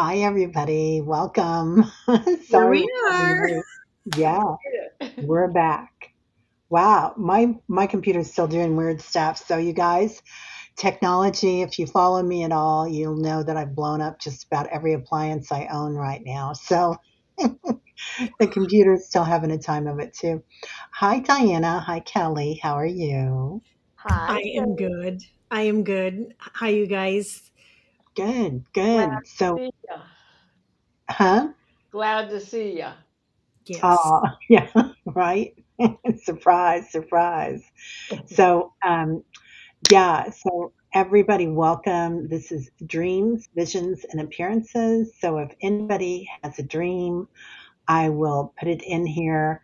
Hi, everybody. Welcome. Here Sorry we we're running are. late. Yeah, we're back. Wow, my computer's still doing weird stuff. So you guys, technology, if you follow me at all, you'll know that I've blown up just about every appliance I own right now. So the computer's still having a time of it too. Hi, Diana. Hi, Kelly. How are you? I Hi, am Teri. good. I am good. Hi, you guys. Good, Glad good. to So, see ya. huh? Glad to see ya. Yes. Oh, yeah, right. Surprise, surprise. So, yeah, so everybody, welcome. This is Dreams, Visions, and Appearances. So if anybody has a dream, I will put it in here.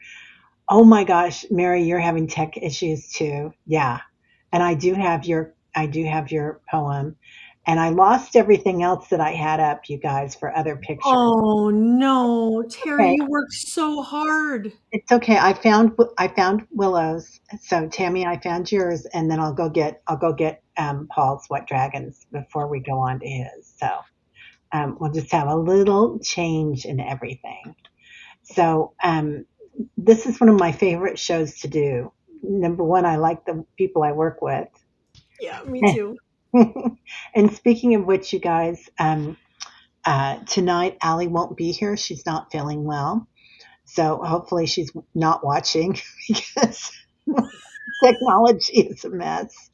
Oh my gosh, Mary, you're having tech issues too. Yeah. And I do have your poem. And I lost everything else that I had up, you guys, for other pictures. Oh no, Terry, Okay, you worked so hard. it's okay. I found Willow's. So Tammy, I found yours, and then I'll go get Paul's Wet Dragons before we go on to his. So we'll just have a little change in everything. So this is one of my favorite shows to do. Number one, I like the people I work with. Yeah, me too. And speaking of which, you guys, tonight Allie won't be here. She's not feeling well. So hopefully she's not watching because technology is a mess.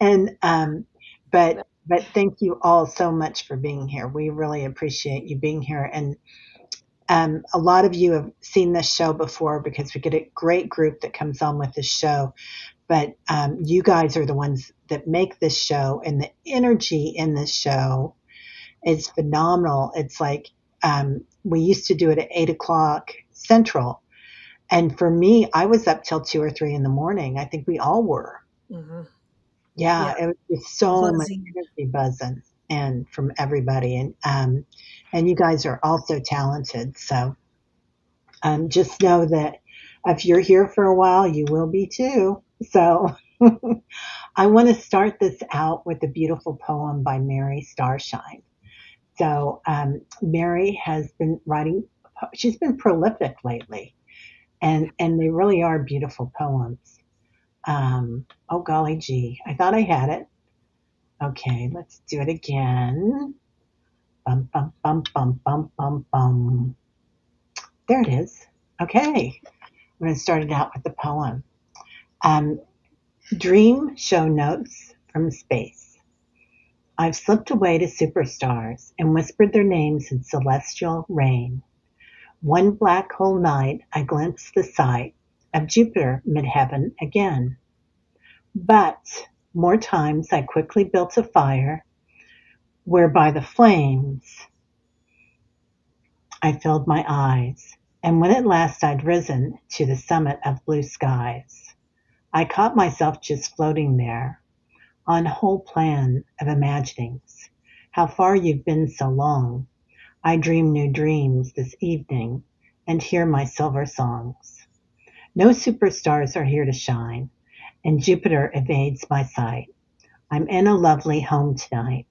And but thank you all so much for being here. We really appreciate you being here. And a lot of you have seen this show before because we get a great group that comes on with this show. But you guys are the ones that make this show, and the energy in this show is phenomenal. It's like we used to do it at 8 o'clock Central. And for me, I was up till 2 or 3 in the morning. I think we all were. Hmm. Yeah, Yeah, it was just so much buzzing. energy buzzing and from everybody. And you guys are also talented. So just know that if you're here for a while, you will be too. So I want to start this out with a beautiful poem by Mary Starshine. So Mary has been writing, she's been prolific lately, and they really are beautiful poems. Oh golly gee, I thought I had it. Okay, let's do it again. Bum bum bum bum bum bum bum. There it is. Okay, I'm going to start it out with the poem. Um, Dream show notes from space. I've slipped away to superstars and whispered their names in celestial rain. One black hole night I glimpsed the sight of Jupiter mid-heaven again. But more times I quickly built a fire whereby the flames I filled my eyes, and when at last I'd risen to the summit of blue skies, I caught myself just floating there on whole plan of imaginings. How far you've been so long. I dream new dreams this evening and hear my silver songs. No superstars are here to shine, and Jupiter evades my sight. I'm in a lovely home tonight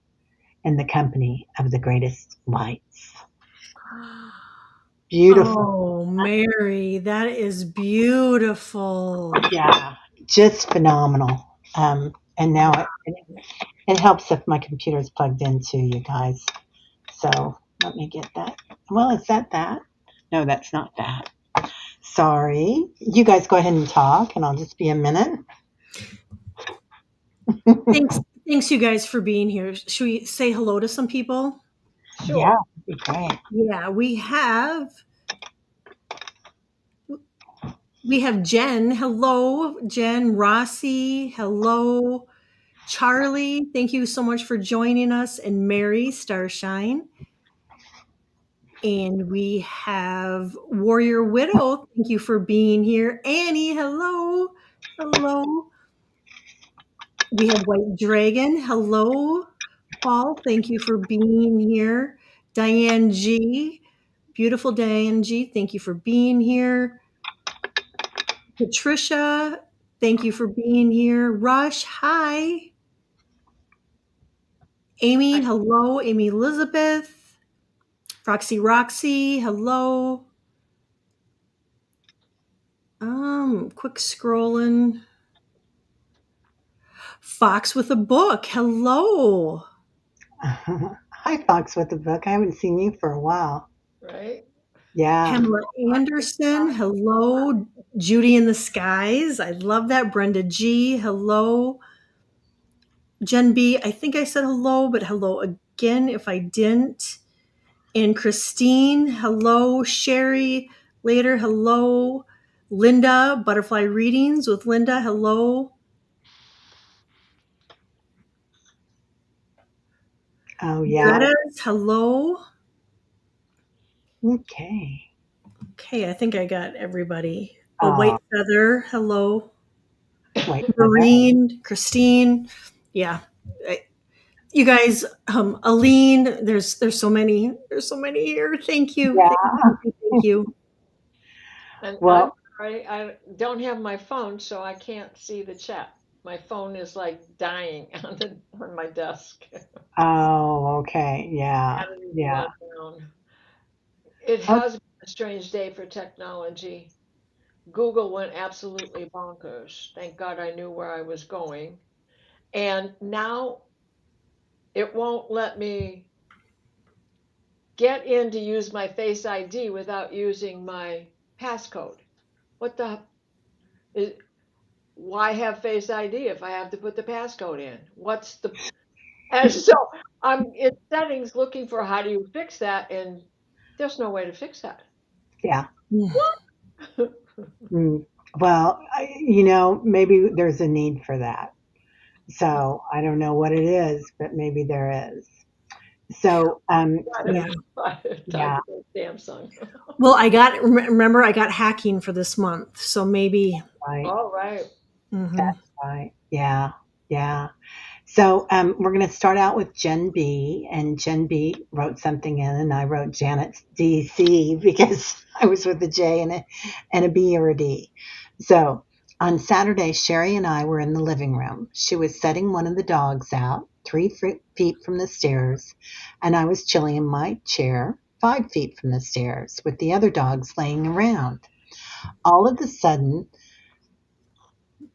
in the company of the greatest lights. Beautiful. Oh, Mary, that is beautiful. Yeah, just phenomenal. And now it helps if my computer's plugged in too, you guys. So let me get that. Well, is that that? No, that's not that. Sorry. You guys go ahead and talk, and I'll just be a minute. Thanks, thanks you guys for being here. Should we say hello to some people? Yeah, Sure. that'd be great. Yeah, we have Jen. Hello, Jen. Rossi. Hello. Charlie, thank you so much for joining us. And Mary Starshine. And we have Warrior Widow. Thank you for being here. Annie, hello. Hello. We have White Dragon. Hello. Paul, thank you for being here. Diane G. Beautiful Diane G. Thank you for being here. Patricia, thank you for being here. Rush, hi. Amy, hello. Amy Elizabeth. Roxy Roxy, hello. Quick scrolling. Fox with a book, hello. Hi, Fox with the book. I haven't seen you for a while. Right? Yeah. Pamela Anderson, hello. Judy in the Skies, I love that. Brenda G, hello. Jen B, I think I said hello, but hello again if I didn't. And Christine, hello. Sherry, later, hello. Linda, Butterfly Readings with Linda, hello. Oh, yeah. Greta's, hello. Okay. Okay, I think I got everybody. A Oh, White Feather, hello. wait. Maureen, Christine, yeah. You guys, Aline, there's so many here. Thank you, thank Yeah. you, thank you, thank you. And I'm Well, sorry, I don't have my phone, so I can't see the chat. My phone is like dying on my desk. oh, okay. Yeah. Had it Yeah. run down. It Oh, has been a strange day for technology. Google went absolutely bonkers. Thank God I knew where I was going. And now it won't let me get in to use my Face ID without using my passcode. What the is, why have Face ID if I have to put the passcode in? What's the and so I'm in settings looking for how do you fix that, and there's no way to fix that. yeah. What? Mm. Well, maybe there's a need for that. So I don't know what it is, but maybe there is. So, Yeah. Talk yeah, to Samsung. Well, remember I got hacking for this month, so maybe. right. All right. Mhm. That's right. Yeah. Yeah. So we're going to start out with Jen B. And Jen B wrote something in, and I wrote Janet DC because I was with a J and a B or a D. So on Saturday, Sherry and I were in the living room. She was setting one of the dogs out 3 feet from the stairs, and I was chilling in my chair 5 feet from the stairs with the other dogs laying around. All of a sudden,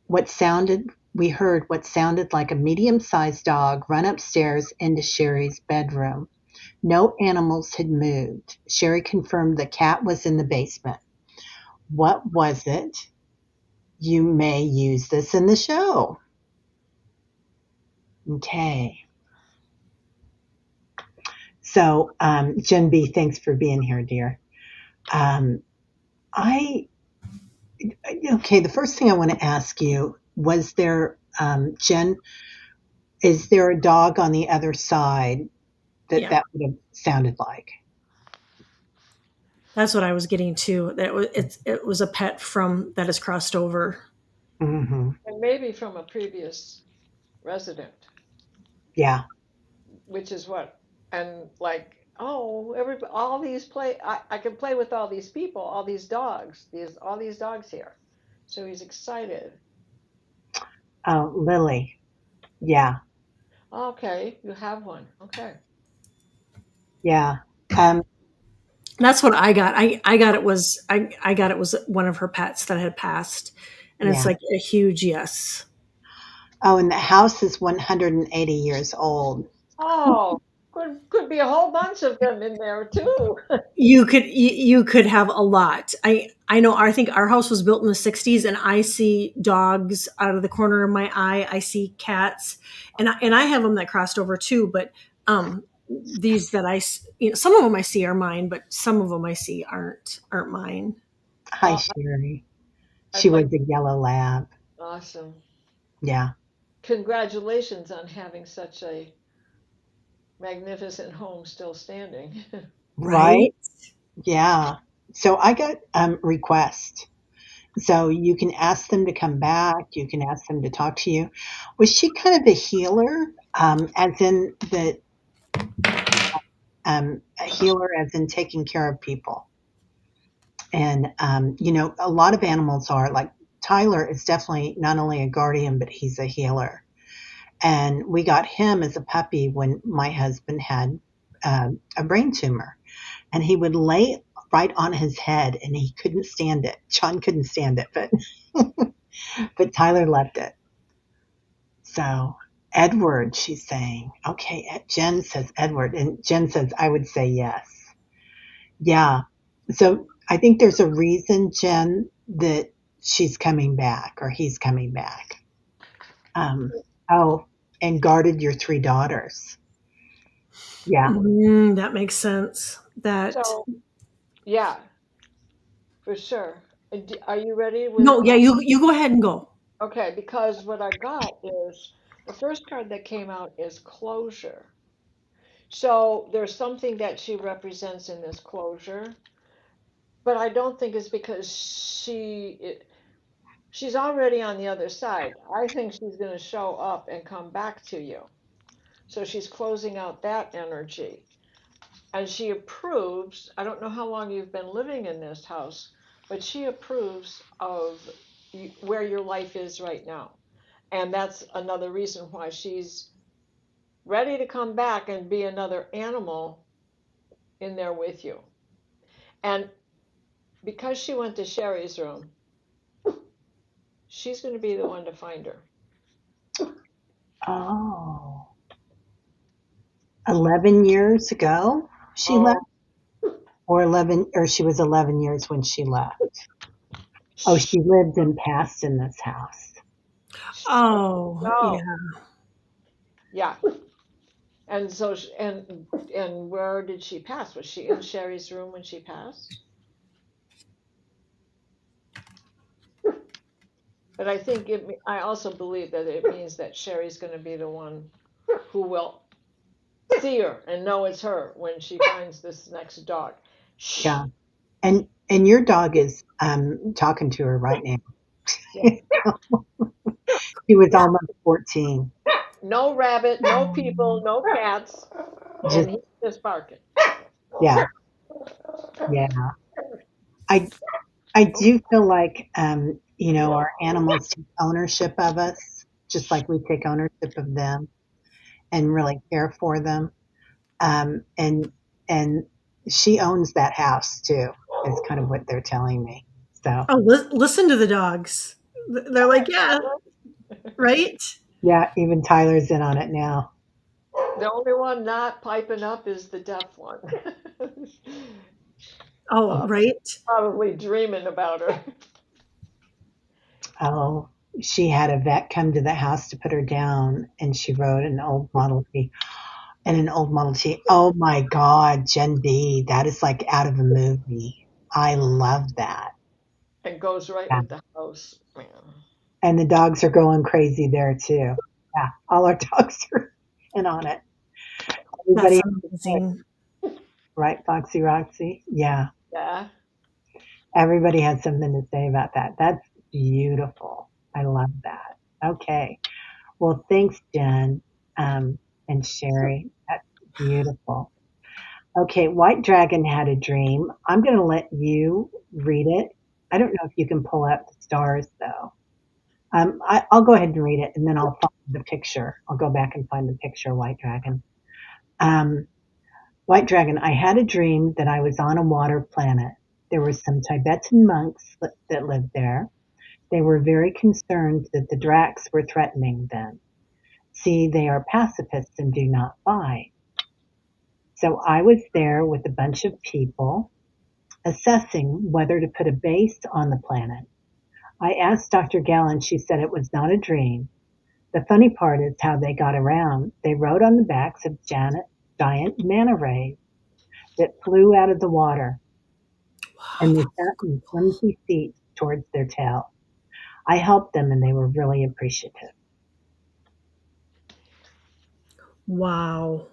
what sounded we heard what sounded like a medium-sized dog run upstairs into Sherry's bedroom. No animals had moved. Sherry confirmed the cat was in the basement. What was it? You may use this in the show. Okay. So, Jen B, thanks for being here, dear. Um, I okay. The first thing I want to ask you was there, Jen, is there a dog on the other side that Yeah, that would have sounded like? that's what I was getting to. It was a pet from that has crossed over. Hmm. And maybe from a previous resident, Yeah. which is what, and like, oh, all these I can play with all these people, all these dogs, all these dogs here. So he's excited. Oh, Lily. Yeah. Okay, you have one. Okay. Yeah. Um, That's what I got. I got it was one of her pets that had passed, and it's yeah. like a huge yes. Oh, and the house is 180 years old. Oh, could be a whole bunch of them in there too. You could have a lot. I know. I think our house was built in the '60s, and I see dogs out of the corner of my eye. I see cats, and I have them that crossed over too. But these that some of them I see are mine, but some of them I see aren't mine. Hi, Oh, Sherry. She I'd was like a yellow lab. awesome. Yeah. Congratulations on having such a magnificent home still standing. Right? Right? Yeah. So I got requests. So you can ask them to come back. You can ask them to talk to you. Was she kind of a healer? As in the a healer, as in taking care of people. And a lot of animals are like Tyler is definitely not only a guardian, but he's a healer. And we got him as a puppy when my husband had a brain tumor. And he would lay right on his head, and he couldn't stand it. John couldn't stand it, but Tyler loved it. So Edward, she's saying, okay, Jen says Edward, and Jen says, I would say yes. Yeah. So I think there's a reason, Jen, that she's coming back or he's coming back. Oh, and guarded your 3 daughters. Yeah. That makes sense. That So, yeah, for sure. Are you ready with no, yeah, you go ahead and go. Okay, because what I got is the first card that came out is closure. So there's something that she represents in this closure, but I don't think it's because she's already on the other side. I think she's going to show up and come back to you. So she's closing out that energy. And she approves, I don't know how long you've been living in this house, but she approves of where your life is right now. And that's another reason why she's ready to come back and be another animal in there with you. And because she went to Sherry's room, she's going to be the one to find her. Oh. 11 years ago she left, or she was 11 years when she left. Oh, she lived and passed in this house. Oh, No. yeah. Yeah. And so, and where did she pass? Was she in Sherry's room when she passed? But I think I also believe that it means that Sherry's going to be the one who will see her and know it's her when she finds this next dog. Yeah. And your dog is talking to her right now. Yeah. He was almost 14. No rabbit, no people, no cats, Just and he's just barking. yeah, yeah. I do feel like our animals take ownership of us, just like we take ownership of them and really care for them. And she owns that house too. Is kind of what they're telling me. So Oh, listen to the dogs. They're like, yeah, right? yeah, even Tyler's in on it now. The only one not piping up is the deaf one. Oh, right. Probably dreaming about her. Oh, she had a vet come to the house to put her down, and she rode an old Model T. And an old Model T. Oh my God, Gen B, that is like out of a movie. I love that. And goes right Yeah. with the house. Man. And the dogs are going crazy there too. Yeah, all our dogs are in on it. That's Everybody, amazing. right, Foxy Roxy? Yeah, Yeah. everybody has something to say about that. That's beautiful. I love that. Okay. Well, thanks, Jen, and Sherry. That's beautiful. Okay, White Dragon had a dream. I'm going to let you read it. I don't know if you can pull out the stars, though. I'll go ahead and read it, and then I'll find the picture. I'll go back and find the picture, White Dragon. Um, White Dragon, I had a dream that I was on a water planet. There were some Tibetan monks that lived there. They were very concerned that the Dracs were threatening them. See, they are pacifists and do not fight. So I was there with a bunch of people assessing whether to put a base on the planet. I asked Dr. Gallen, she said it was not a dream. The funny part is how they got around. They rode on the backs of giant manta rays that flew out of the water, Wow, and they that's sat in cool. flimsy seats towards their tail. I helped them, and they were really appreciative. Wow.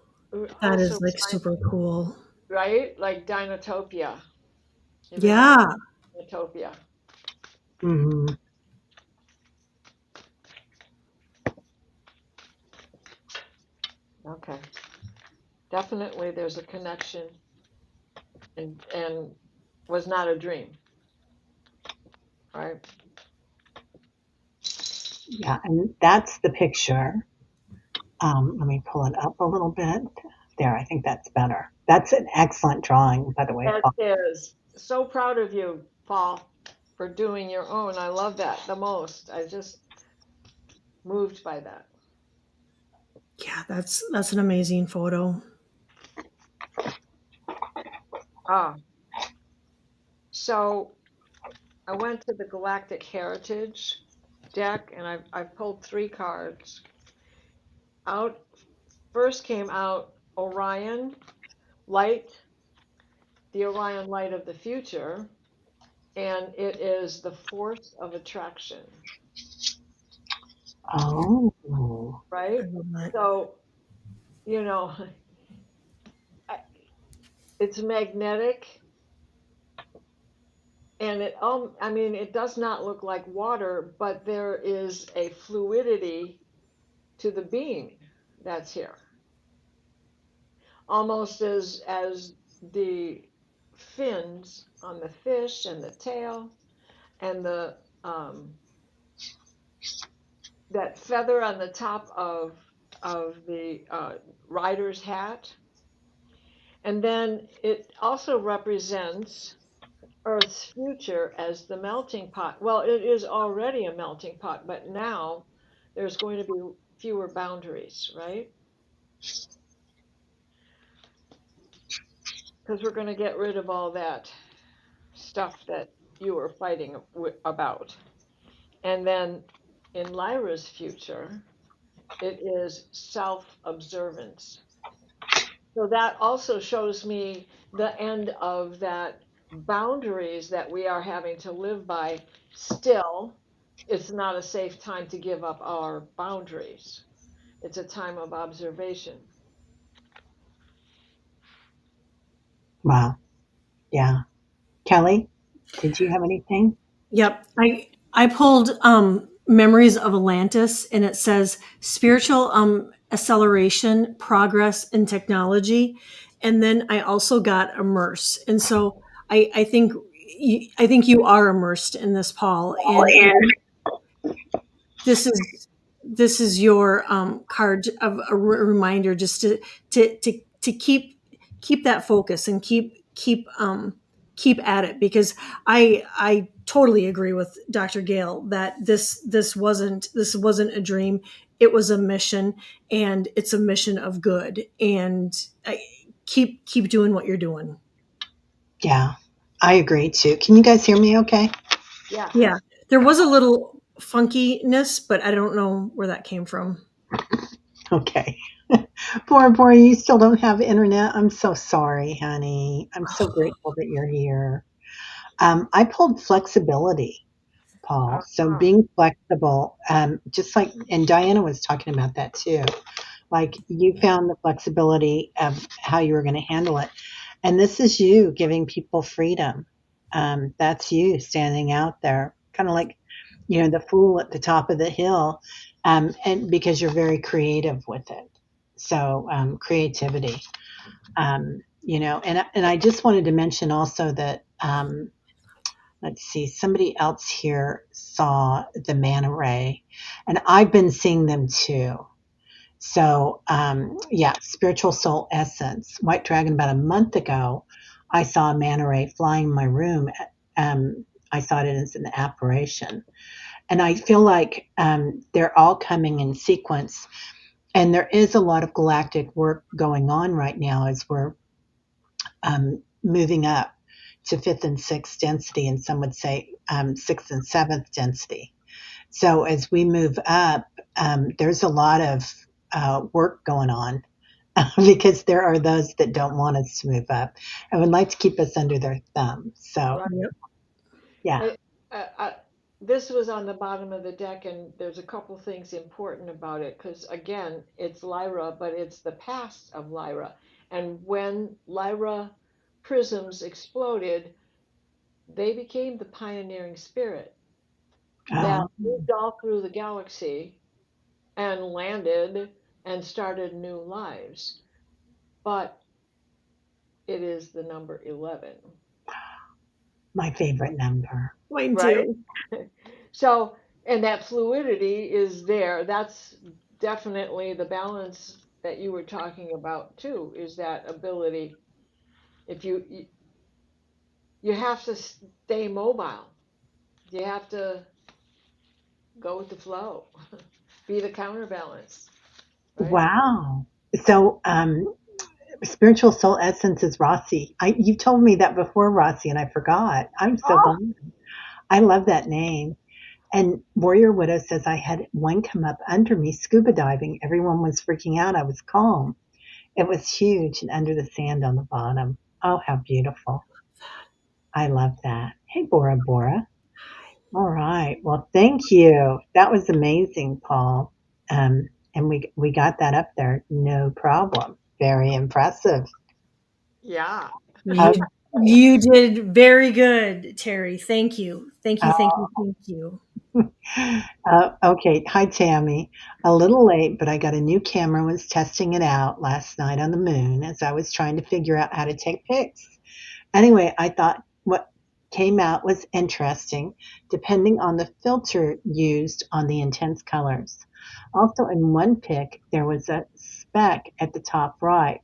That Also, is like super cool. right? Like Dinotopia. You remember Yeah. Dinotopia? Hmm. Okay. Definitely there's a connection and was not a dream, right? Yeah, and that's the picture. Let me pull it up a little bit. There, I think that's better. That's an excellent drawing, by the way, That Paul. is so proud of you, Paul, for doing your own. I love that the most. I just moved by that. Yeah, that's an amazing photo. Ah, so I went to the Galactic Heritage deck and I've pulled 3 cards. Out first came out Orion Light, the Orion Light of the future, and it is the force of attraction, Oh, I right? love that. So, you know, it's magnetic and I mean it does not look like water, but there is a fluidity to the being that's here. Almost as the fins on the fish and the tail and the that feather on the top of the rider's hat. And then it also represents Earth's future as the melting pot. Well, it is already a melting pot, but now there's going to be fewer boundaries, right? Because we're going to get rid of all that stuff that you were fighting about. And then in Lyra's future, it is self observance. So that also shows me the end of that boundaries that we are having to live by. Still, it's not a safe time to give up our boundaries. It's a time of observation. wow. Yeah. Kelly, did you have anything? Yep. I pulled Memories of Atlantis, and it says spiritual acceleration, progress in technology. And then I also got immerse. And so I think I think you are immersed in this, Paul. And this is your card of a reminder just to keep that focus and keep at it, because I totally agree with Dr. Gale that this wasn't a dream. It was a mission, and it's a mission of good. And keep doing what you're doing. Yeah, I agree too. Can you guys hear me okay? Yeah, Yes. there was a little funkiness, but I don't know where that came from. Okay. Poor, you still don't have internet. I'm so sorry, honey. I'm so grateful that you're here. I pulled flexibility, Paul. So Uh-huh. being flexible, just like, and Diana was talking about that too. Like you found the flexibility of how you were going to handle it. And this is you giving people freedom. That's you standing out there, kind of like, the fool at the top of the hill, and because you're very creative with it. So creativity, and I just wanted to mention also that, let's see, somebody else here saw the manta ray, and I've been seeing them too. So, yeah, spiritual soul essence. White Dragon, about a month ago, I saw a manta ray flying in my room. I saw it as an apparition. And I feel like they're all coming in sequence. And there is a lot of galactic work going on right now as we're moving up to fifth and sixth density, and some would say sixth and seventh density. So as we move up, there's a lot of work going on because there are those that don't want us to move up and would like to keep us under their thumb. So, Right. Yep. yeah. I, this was on the bottom of the deck, and there's a couple things important about it because, again, it's Lyra, but it's the past of Lyra. And when Lyra prisms exploded, they became the pioneering spirit that Oh, moved all through the galaxy and landed and started new lives. But it is the number 11, my favorite number. Mine right? too. So, and that fluidity is there. That's definitely the balance that you were talking about too is that ability. If you have to stay mobile, you have to go with the flow, be the counterbalance, right? Wow. So, spiritual soul essence is Rossi. You told me that before, Rossi, and I forgot. I'm so Oh, glad. I love that name. And Warrior Widow says I had one come up under me scuba diving. Everyone was freaking out. I was calm. It was huge and under the sand on the bottom. Oh, how beautiful. I love that. Hey, Bora Bora. All right. Well, thank you. That was amazing, Paul. And we got that up there. No problem. Very impressive. yeah. Okay. You did very good, Teri. Thank you. Thank you. Thank you. Thank you. Okay. Hi, Tammy. A little late, but I got a new camera and was testing it out last night on the moon as I was trying to figure out how to take pics. Anyway, I thought what came out was interesting, depending on the filter used on the intense colors. Also, in one pic, there was a speck at the top right.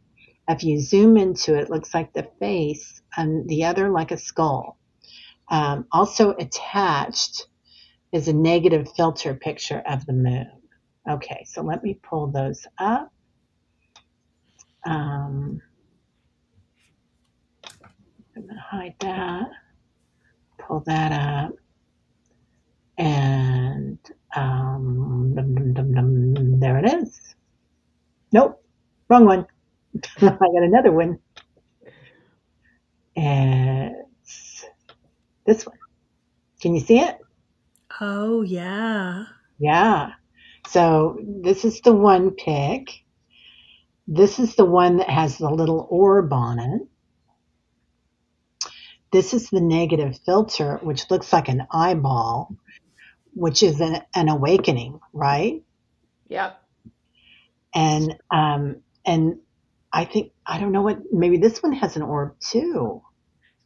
If you zoom into it, it looks like the face, and the other like a skull. Also attached is a negative filter picture of the moon. Okay, so let me pull those up. I'm going to hide that, pull that up, and there it is. Nope, wrong one. I got another one. It's this one. Can you see it? Oh, yeah. Yeah. So this is the one pic. This is the one that has the little orb on it. This is the negative filter, which looks like an eyeball, which is an awakening, right? Yep. And I think I don't know what maybe this one has an orb too.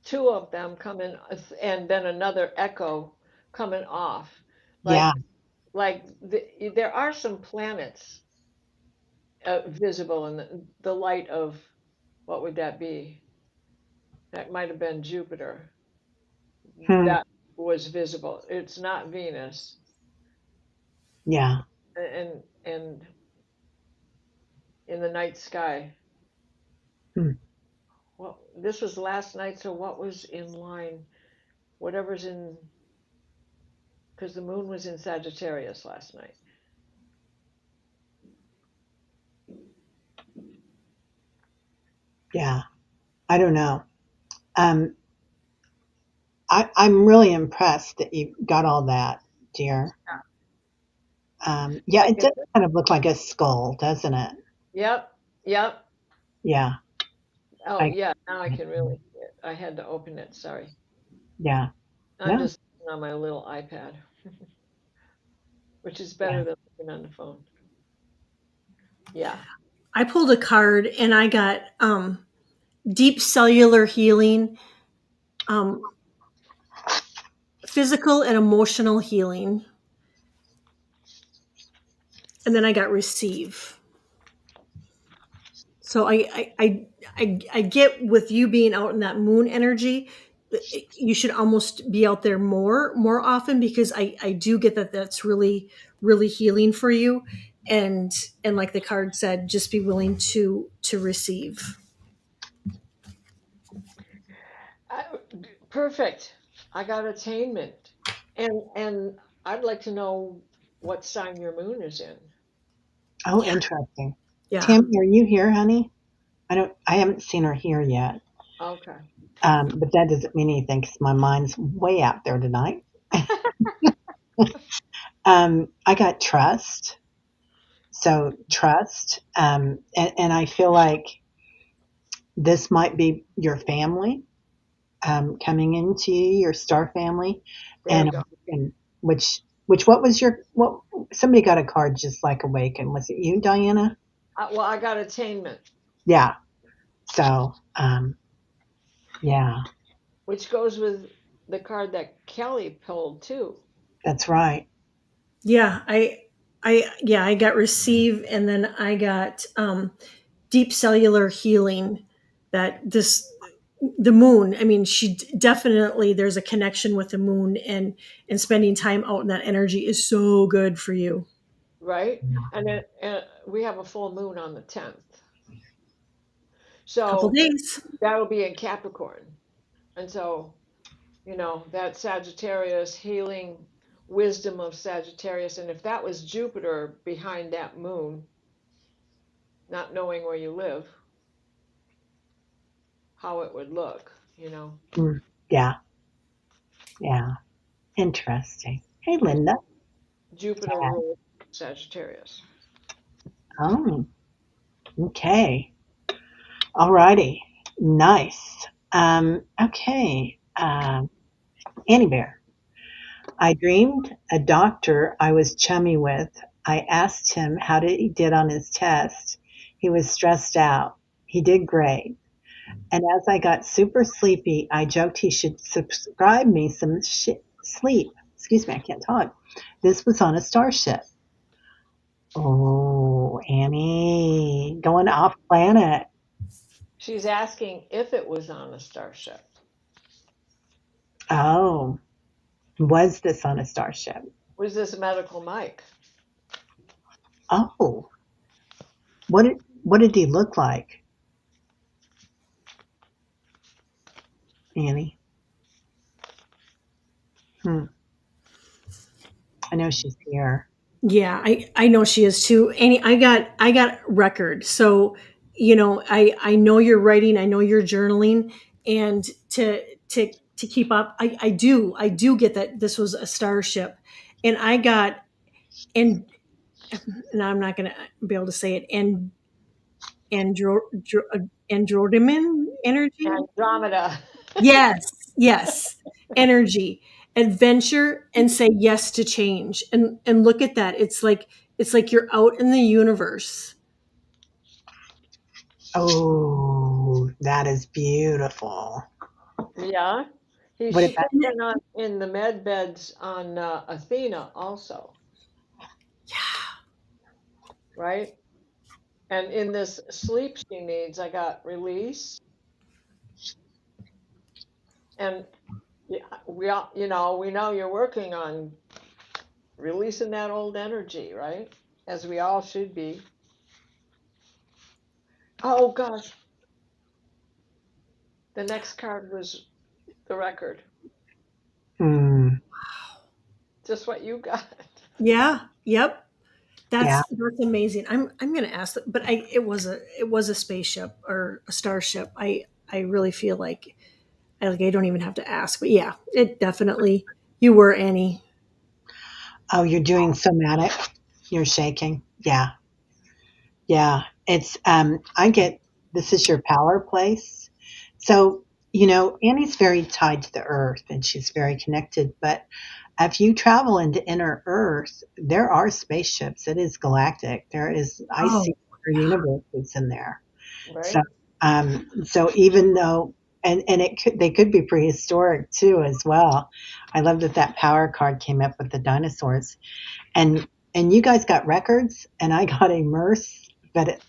Two of them coming, and then another echo coming off. Yeah. Like, there are some planets visible in the light of, what would that be? That might have been Jupiter. Hmm. That was visible. It's not Venus. Yeah. And in the night sky. Hmm. Well, this was last night, so what was in line? Whatever's in, because the moon was in Sagittarius last night. Yeah. I don't know. Um, I'm really impressed that you got all that, dear. Yeah, Like it does kind of look like a skull, doesn't it? yep, yep. Yeah. Oh, I, yeah, now I can really see it. I had to open it, sorry. yeah. I'm No. just on my little iPad, which is Yeah. better than looking on the phone. Yeah. I pulled a card and I got deep cellular healing, um, physical and emotional healing. And then I got receive. So I get with you being out in that moon energy, you should almost be out there more often because I do get that that's really healing for you, and like the card said, just be willing to receive. I, Perfect. I got attainment. And I'd like to know what sign your moon is in. Oh, Yeah, interesting. yeah. Tammy, are you here, honey? I haven't seen her here yet. Okay. But that doesn't mean anything because my mind's way out there tonight. I got trust. So trust. And I feel like this might be your family coming into you, your star family, There we and go. which what was your what? Somebody got a card just like awaken. Was it you, Diana? Well, I got attainment, Yeah. So yeah, which goes with the card that Kelly pulled too. Yeah, that's right. yeah. I got receive, and then I got deep cellular healing. That this the moon. I mean, she definitely, there's a connection with the moon, and spending time out in that energy is so good for you. right? And we have a full moon on the 10th. Couple So days. that'll be in Capricorn. And so, that Sagittarius healing wisdom of Sagittarius. And if that was Jupiter behind that moon, not knowing where you live, how it would look. Mm, yeah. Yeah. Interesting. Hey, Linda. Jupiter rules Sagittarius. Oh, okay. All righty. Nice. Okay. Annie Bear. I dreamed a doctor I was chummy with. I asked him how he did on his test. He was stressed out. He did great. And as I got super sleepy, I joked he should subscribe me some sleep. Excuse me, I can't talk. This was on a starship. Oh, Annie, going off planet. She's asking if it was on a starship. Oh, was this on a starship? Was this medical Mike? Oh, what did he look like, Annie? Hmm. I know she's here. Yeah, I know she is too. And I got record. So, I know you're writing, I know you're journaling, and to keep up, I do get that this was a starship. And I got, and now I'm not going to be able to say it, and androdamin energy. Andromeda. Yes, yes. Energy, adventure, and say yes to change. And look at that. It's like you're out in the universe. Oh, that is beautiful. Yeah. What She's about? been in the med beds on Athena also, right? And in this sleep she needs, I got release. And yeah, we know you're working on releasing that old energy, right? As we all should be. Oh gosh, the next card was the record. Mm, Just what you got. Yeah. Yep. yeah. That's amazing. I'm going to ask, but it was a spaceship or a starship. I really feel like I don't even have to ask. But yeah, it definitely, you were Annie. Oh, you're doing somatic. You're shaking. Yeah. Yeah. It's I get this is your power place. So, Annie's very tied to the earth and she's very connected, but if you travel into inner earth, there are spaceships. It is galactic. I Oh, see other universes in there. So, Right? so even though, and they could be prehistoric too as well. I love that power card came up with the dinosaurs, and you guys got records, and I got a Merce. But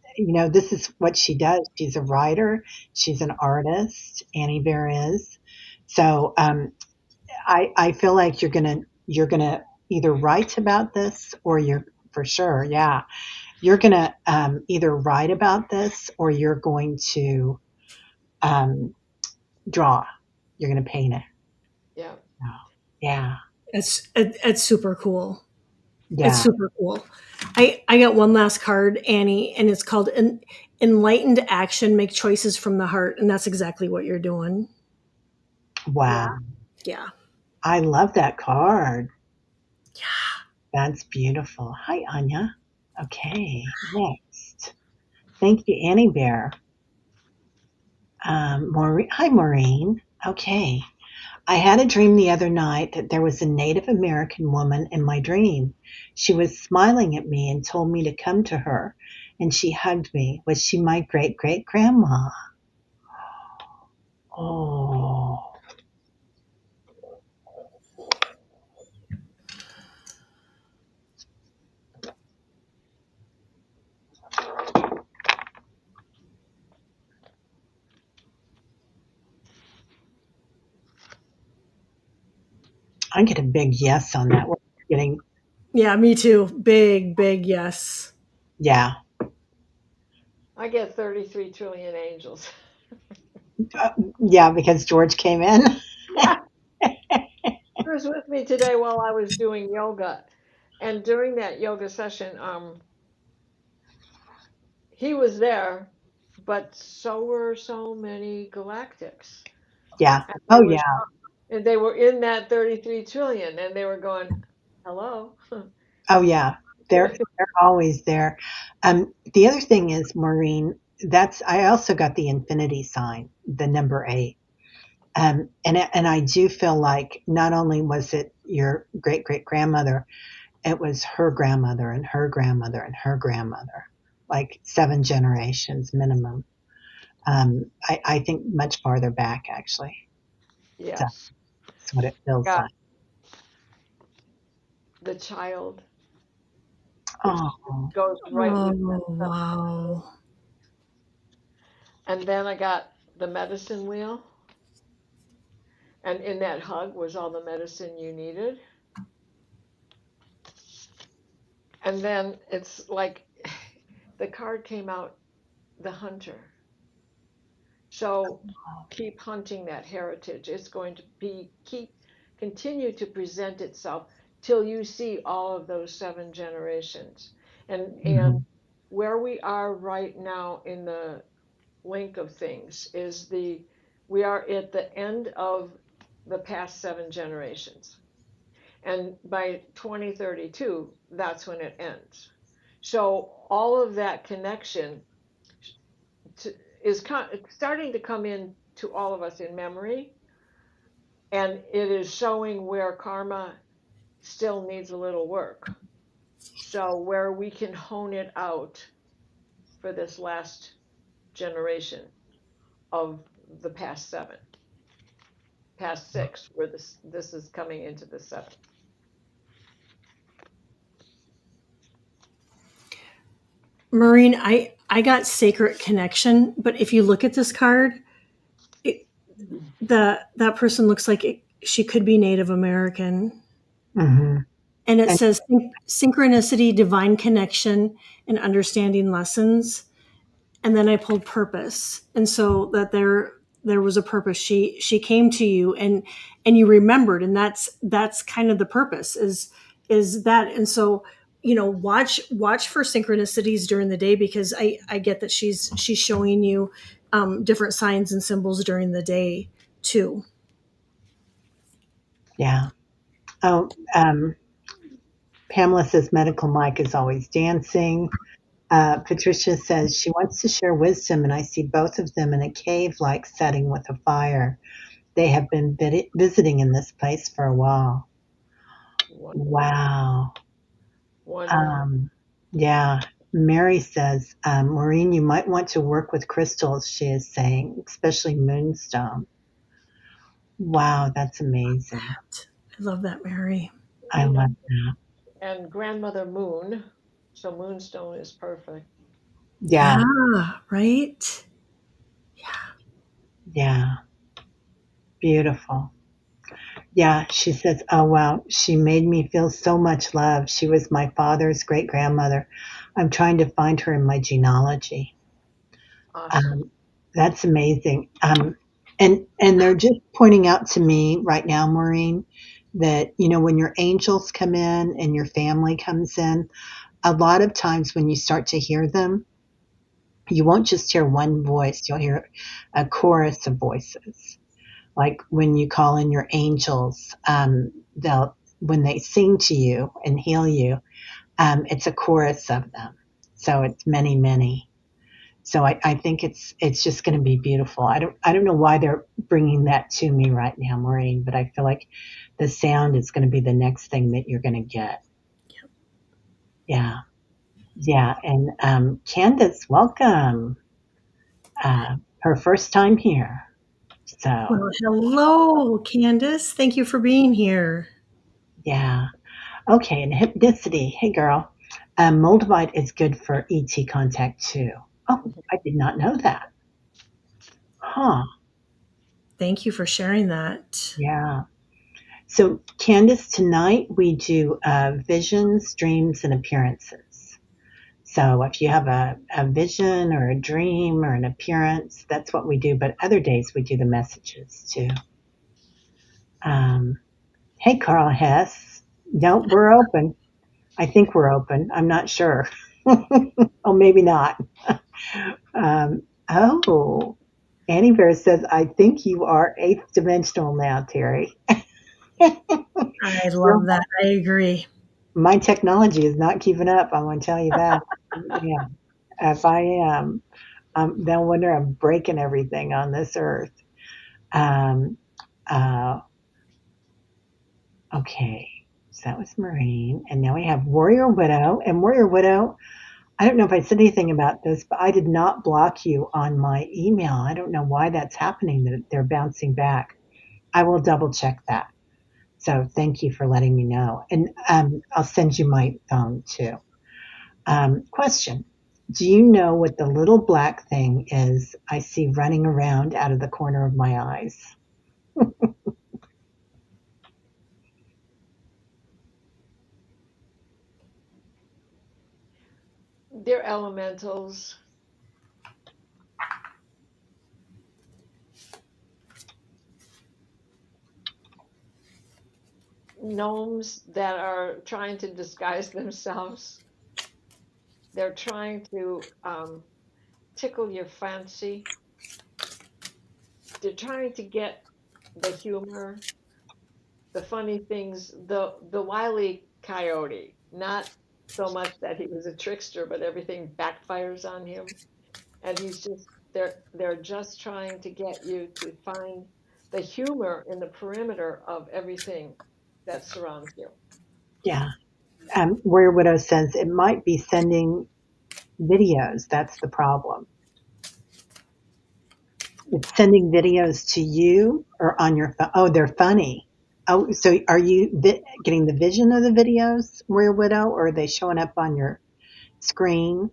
this is what she does. She's a writer. She's an artist. Annie Bear is. So, I feel like you're gonna either write about this or you're for sure, yeah, you're gonna either write about this or you're going to um, draw. You're going to paint it. Yeah. Yeah, it's super cool. It's yeah. super cool. I got one last card, Annie, and it's called Enlightened Action, Make Choices from the Heart. And that's exactly what you're doing. Yeah. Wow. Yeah. I love that card. That's beautiful. Hi, Anya. Okay, next. Thank you, Annie Bear. Maureen. Hi, Maureen. Okay. I had a dream the other night that there was a Native American woman in my dream. She was smiling at me and told me to come to her, and she hugged me. Was she my great great grandma? Oh, I get a big yes on that. We're getting, Yeah, me too. Big, big yes. yeah. I get 33 trillion angels. Yeah, because George came in. Yeah. He was with me today while I was doing yoga. And during that yoga session, he was there, but so were so many galactics. Yeah. And Oh, yeah. they were in that 33 trillion and they were going, hello. Oh, yeah. They're always there. The other thing is, Maureen, I also got the infinity sign, the number 8. And I do feel like not only was it your great great grandmother, it was her grandmother and her grandmother and her grandmother, like 7 generations minimum. I think much farther back, actually. So Yes. that's what it feels Got like. the child, which Oh, goes right with Oh, that. wow. And then I got the medicine wheel. And in that hug was all the medicine you needed. And then it's like the card came out, the hunter. So keep hunting that heritage. It's going to continue to present itself till you see all of those 7 generations. And mhm. where we are right now in the link of things is we are at the end of the past 7 generations. And by 2032, that's when it ends. So all of that connection to, is starting to come in to all of us in memory, and it is showing where karma still needs a little work. So where we can hone it out for this last generation of the past 7, past 6, where this is coming into the 7. Maureen, I got sacred connection, but if you look at this card, it, that person looks like she could be Native American. Mhm. And it And says synchronicity, divine connection, and understanding lessons. And then I pulled purpose. And so that there was a purpose. She came to you and you remembered, and that's kind of the purpose is that. And so, watch for synchronicities during the day, because I get that she's showing you different signs and symbols during the day too. yeah. Oh, Pamela says medical Mike is always dancing. Patricia says she wants to share wisdom, and I see both of them in a cave like setting with a fire. They have been visiting in this place for a while. Wonderful. Wow. Wonderful. Um, yeah. Mary says, Maureen, you might want to work with crystals, she is saying, especially moonstone. Wow, that's amazing. I love that, Mary. I love that. And grandmother moon, so moonstone is perfect. Yeah, Yeah, right. yeah, beautiful. Yeah, she says, oh wow, she made me feel so much love. She was my father's great grandmother. I'm trying to find her in my genealogy. Awesome. Um, that's amazing. And they're just pointing out to me right now, Maureen, that when your angels come in and your family comes in, a lot of times when you start to hear them, you won't just hear one voice; you'll hear a chorus of voices. Like when you call in your angels, they'll when they sing to you and heal you, it's a chorus of them. So it's many, many. So I think it's just going to be beautiful. I don't know why they're bringing that to me right now, Maureen, but I feel like the sound is going to be the next thing that you're going to get. Yeah, yeah. And Candace, welcome. Her first time here. So Well, hello, Candace. Thank you for being here. yeah. Okay. And hypnicity. Hey, girl. Moldavite is good for ET contact too. Oh, I did not know that. Huh. Thank you for sharing that. Yeah. So, Candace, tonight we do visions, dreams, and appearances. So, if you have a vision or a dream or an appearance, that's what we do. But other days we do the messages too. Hey, Carl Hess. No, we're open. I think we're open. I'm not sure. Oh, maybe not. Oh, Annie Bear says, I think you are eighth dimensional now, Teri. I love that. I agree. My technology is not keeping up. I want to tell you that. Yeah, if I am, no wonder I'm breaking everything on this earth. Um, uh, okay, so that was Marine. And now we have Warrior Widow. And Warrior Widow, I don't know if I said anything about this, but I did not block you on my email. I don't know why that's happening, that they're bouncing back. I will double check that. So thank you for letting me know. And I'll send you my phone too. Question. Do you know what the little black thing is I see running around out of the corner of my eyes? They're elementals. Gnomes that are trying to disguise themselves. They're trying to tickle your fancy. They're trying to get the humor, the funny things, the wily coyote. Not so much that he was a trickster, but everything backfires on him, and they're just trying to get you to find the humor in the perimeter of everything that surrounds you. Yeah. Warrior Widow says it might be sending videos. That's the problem. It's sending videos to you or on your phone. Oh, they're funny. Oh, so are you getting the vision of the videos, Warrior Widow, or are they showing up on your screen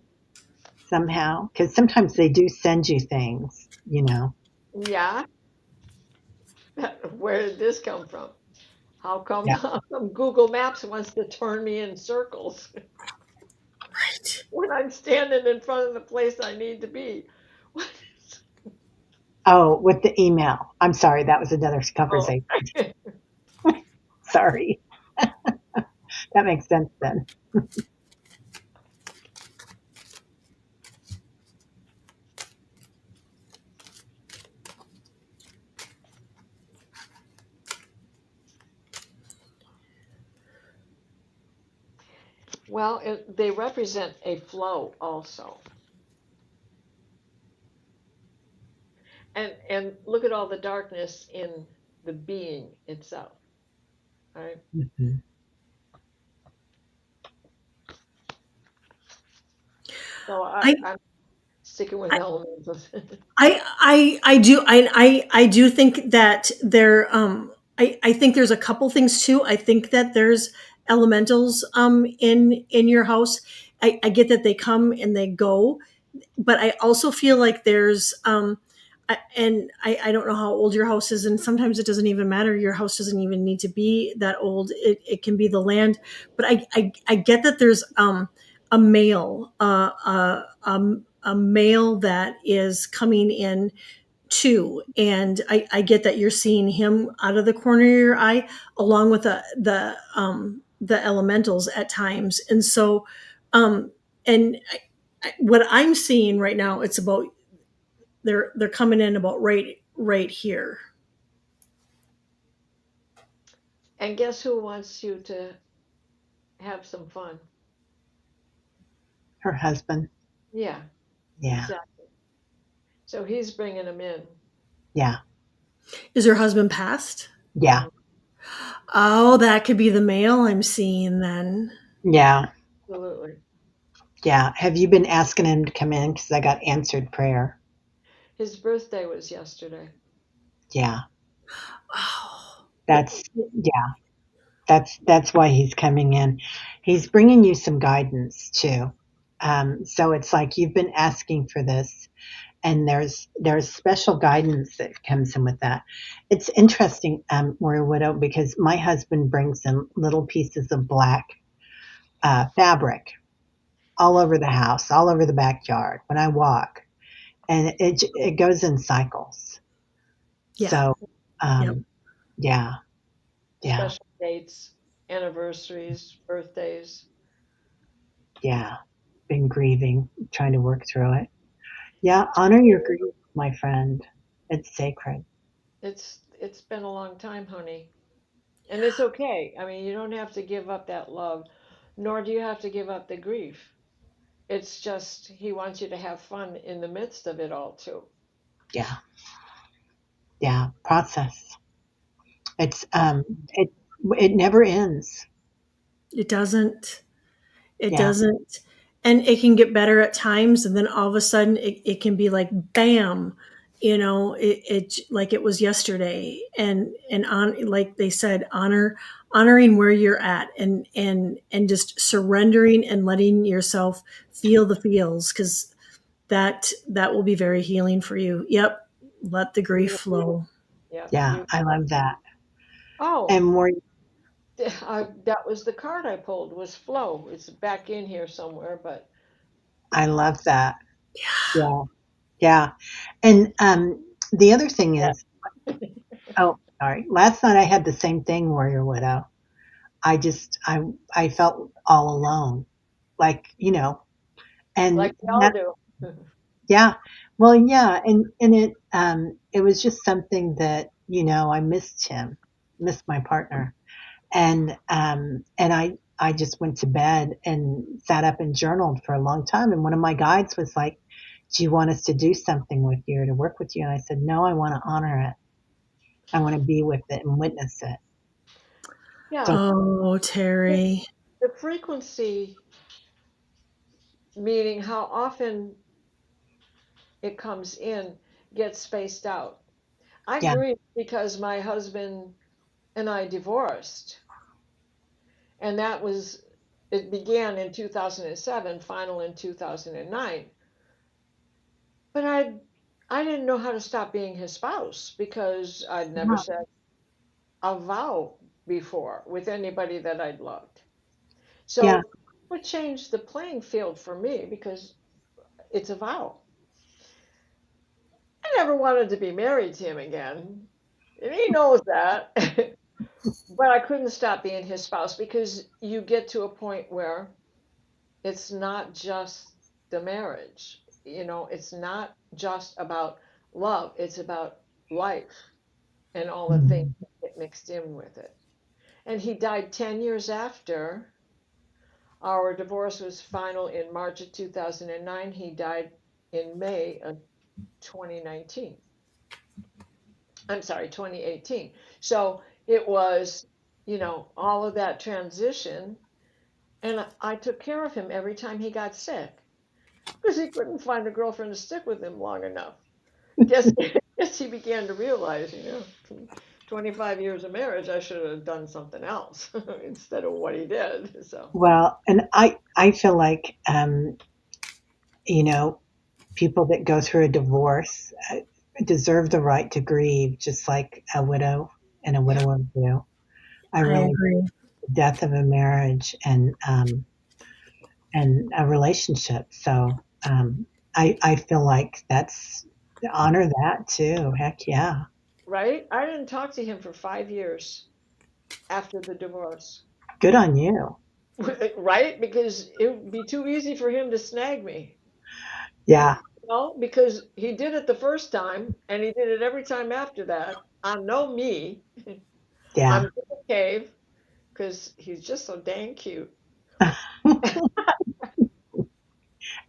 somehow? Because sometimes they do send you things, you know. Yeah, where did this come from? How come, Yeah. how come Google Maps wants to turn me in circles Right. when I'm standing in front of the place I need to be? What Oh, with the email. I'm sorry, that was another oh, conversation. Sorry. That makes sense then. well, they represent a flow also. And look at all the darkness in the being itself. All right. Mhm. So I I'm sticking with I elementals. I do think that there I think there's a couple things too. I think that there's elementals in your house. I get that they come and they go, but I also feel like there's I don't know how old your house is, and sometimes it doesn't even matter. Your house doesn't even need to be that old. It can be the land, but I get that there's a male a male that is coming in too, and I get that you're seeing him out of the corner of your eye, along with the elementals at times, and so and what I'm seeing right now, it's about they're coming in about right here. And guess who wants you to have some fun? Her husband. Yeah, Yeah. exactly. So he's bringing them in. Yeah. Is her husband passed? Yeah. Oh, that could be the male I'm seeing then. Yeah. Absolutely. Yeah. Have you been asking him to come in? Because I got answered prayer. His birthday was yesterday. Yeah. Oh, Yeah. That's why he's coming in. He's bringing you some guidance too. So it's like you've been asking for this, and there's special guidance that comes in with that. It's interesting, Warrior Widow, because my husband brings in little pieces of black fabric all over the house, all over the backyard when I walk, and it goes in cycles. Yeah. So, Yep. yeah, yeah, Special dates, anniversaries, birthdays. yeah. Been grieving, trying to work through it. Yeah, honor your grief, my friend. It's sacred. It's been a long time, honey. And it's okay. I mean, you don't have to give up that love, nor do you have to give up the grief. It's just he wants you to have fun in the midst of it all too. Yeah, yeah. Process. It's it never ends. It doesn't. It Yeah, doesn't. And it can get better at times, and then all of a sudden it can be like bam, it like it was yesterday. And on, like they said, honoring where you're at, and just surrendering and letting yourself feel the feels, because that will be very healing for you. Yep. Let the grief flow. Yeah, yeah. you. I love that. Oh, And more, that was the card I pulled was flow. It's back in here somewhere, but I love that. Yeah, yeah. And the other thing yeah. is, oh, sorry. Last night I had the same thing, Warrior Widow. I felt all alone, like and Like we all do. yeah. Well, yeah, and it was just something that, I missed him, missed my partner. And I just went to bed and sat up and journaled for a long time. And one of my guides was like, "Do you want us to do something with you or to work with you?" And I said, "No, I want to honor it. I want to be with it and witness it." Yeah, So Oh, the, Terry. the frequency, meaning how often it comes in, gets spaced out. I yeah, grieve because my husband and I divorced, and it began in 2007, final in 2009. But I didn't know how to stop being his spouse because I'd never yeah, said a vow before with anybody that I'd loved. So yeah, it would change the playing field for me because it's a vow. I never wanted to be married to him again. And he knows that. But I couldn't stop being his spouse because you get to a point where it's not just the marriage. It's not just about love, it's about life and all the things mhm, that get mixed in with it. And he died 10 years after our divorce was final in March of 2009. He died in May of 2019. I'm sorry, 2018. So it was, all of that transition. And I took care of him every time he got sick because he couldn't find a girlfriend to stick with him long enough. Guess, guess he began to realize, 25 years of marriage, I should have done something else instead of what he did. So, well, and I feel like you know people that go through a divorce deserve the right to grieve, just like a widow and a yeah, widower do. I I really agree. the death of a marriage and a relationship. So I feel like that's honor that too. Heck yeah. right? I didn't talk to him for 5 years after the divorce. Good on you. Right? Because it would be too easy for him to snag me. Yeah, Because he did it the first time and he did it every time after that. I know me. I'm yeah. in the cave because he's just so dang cute.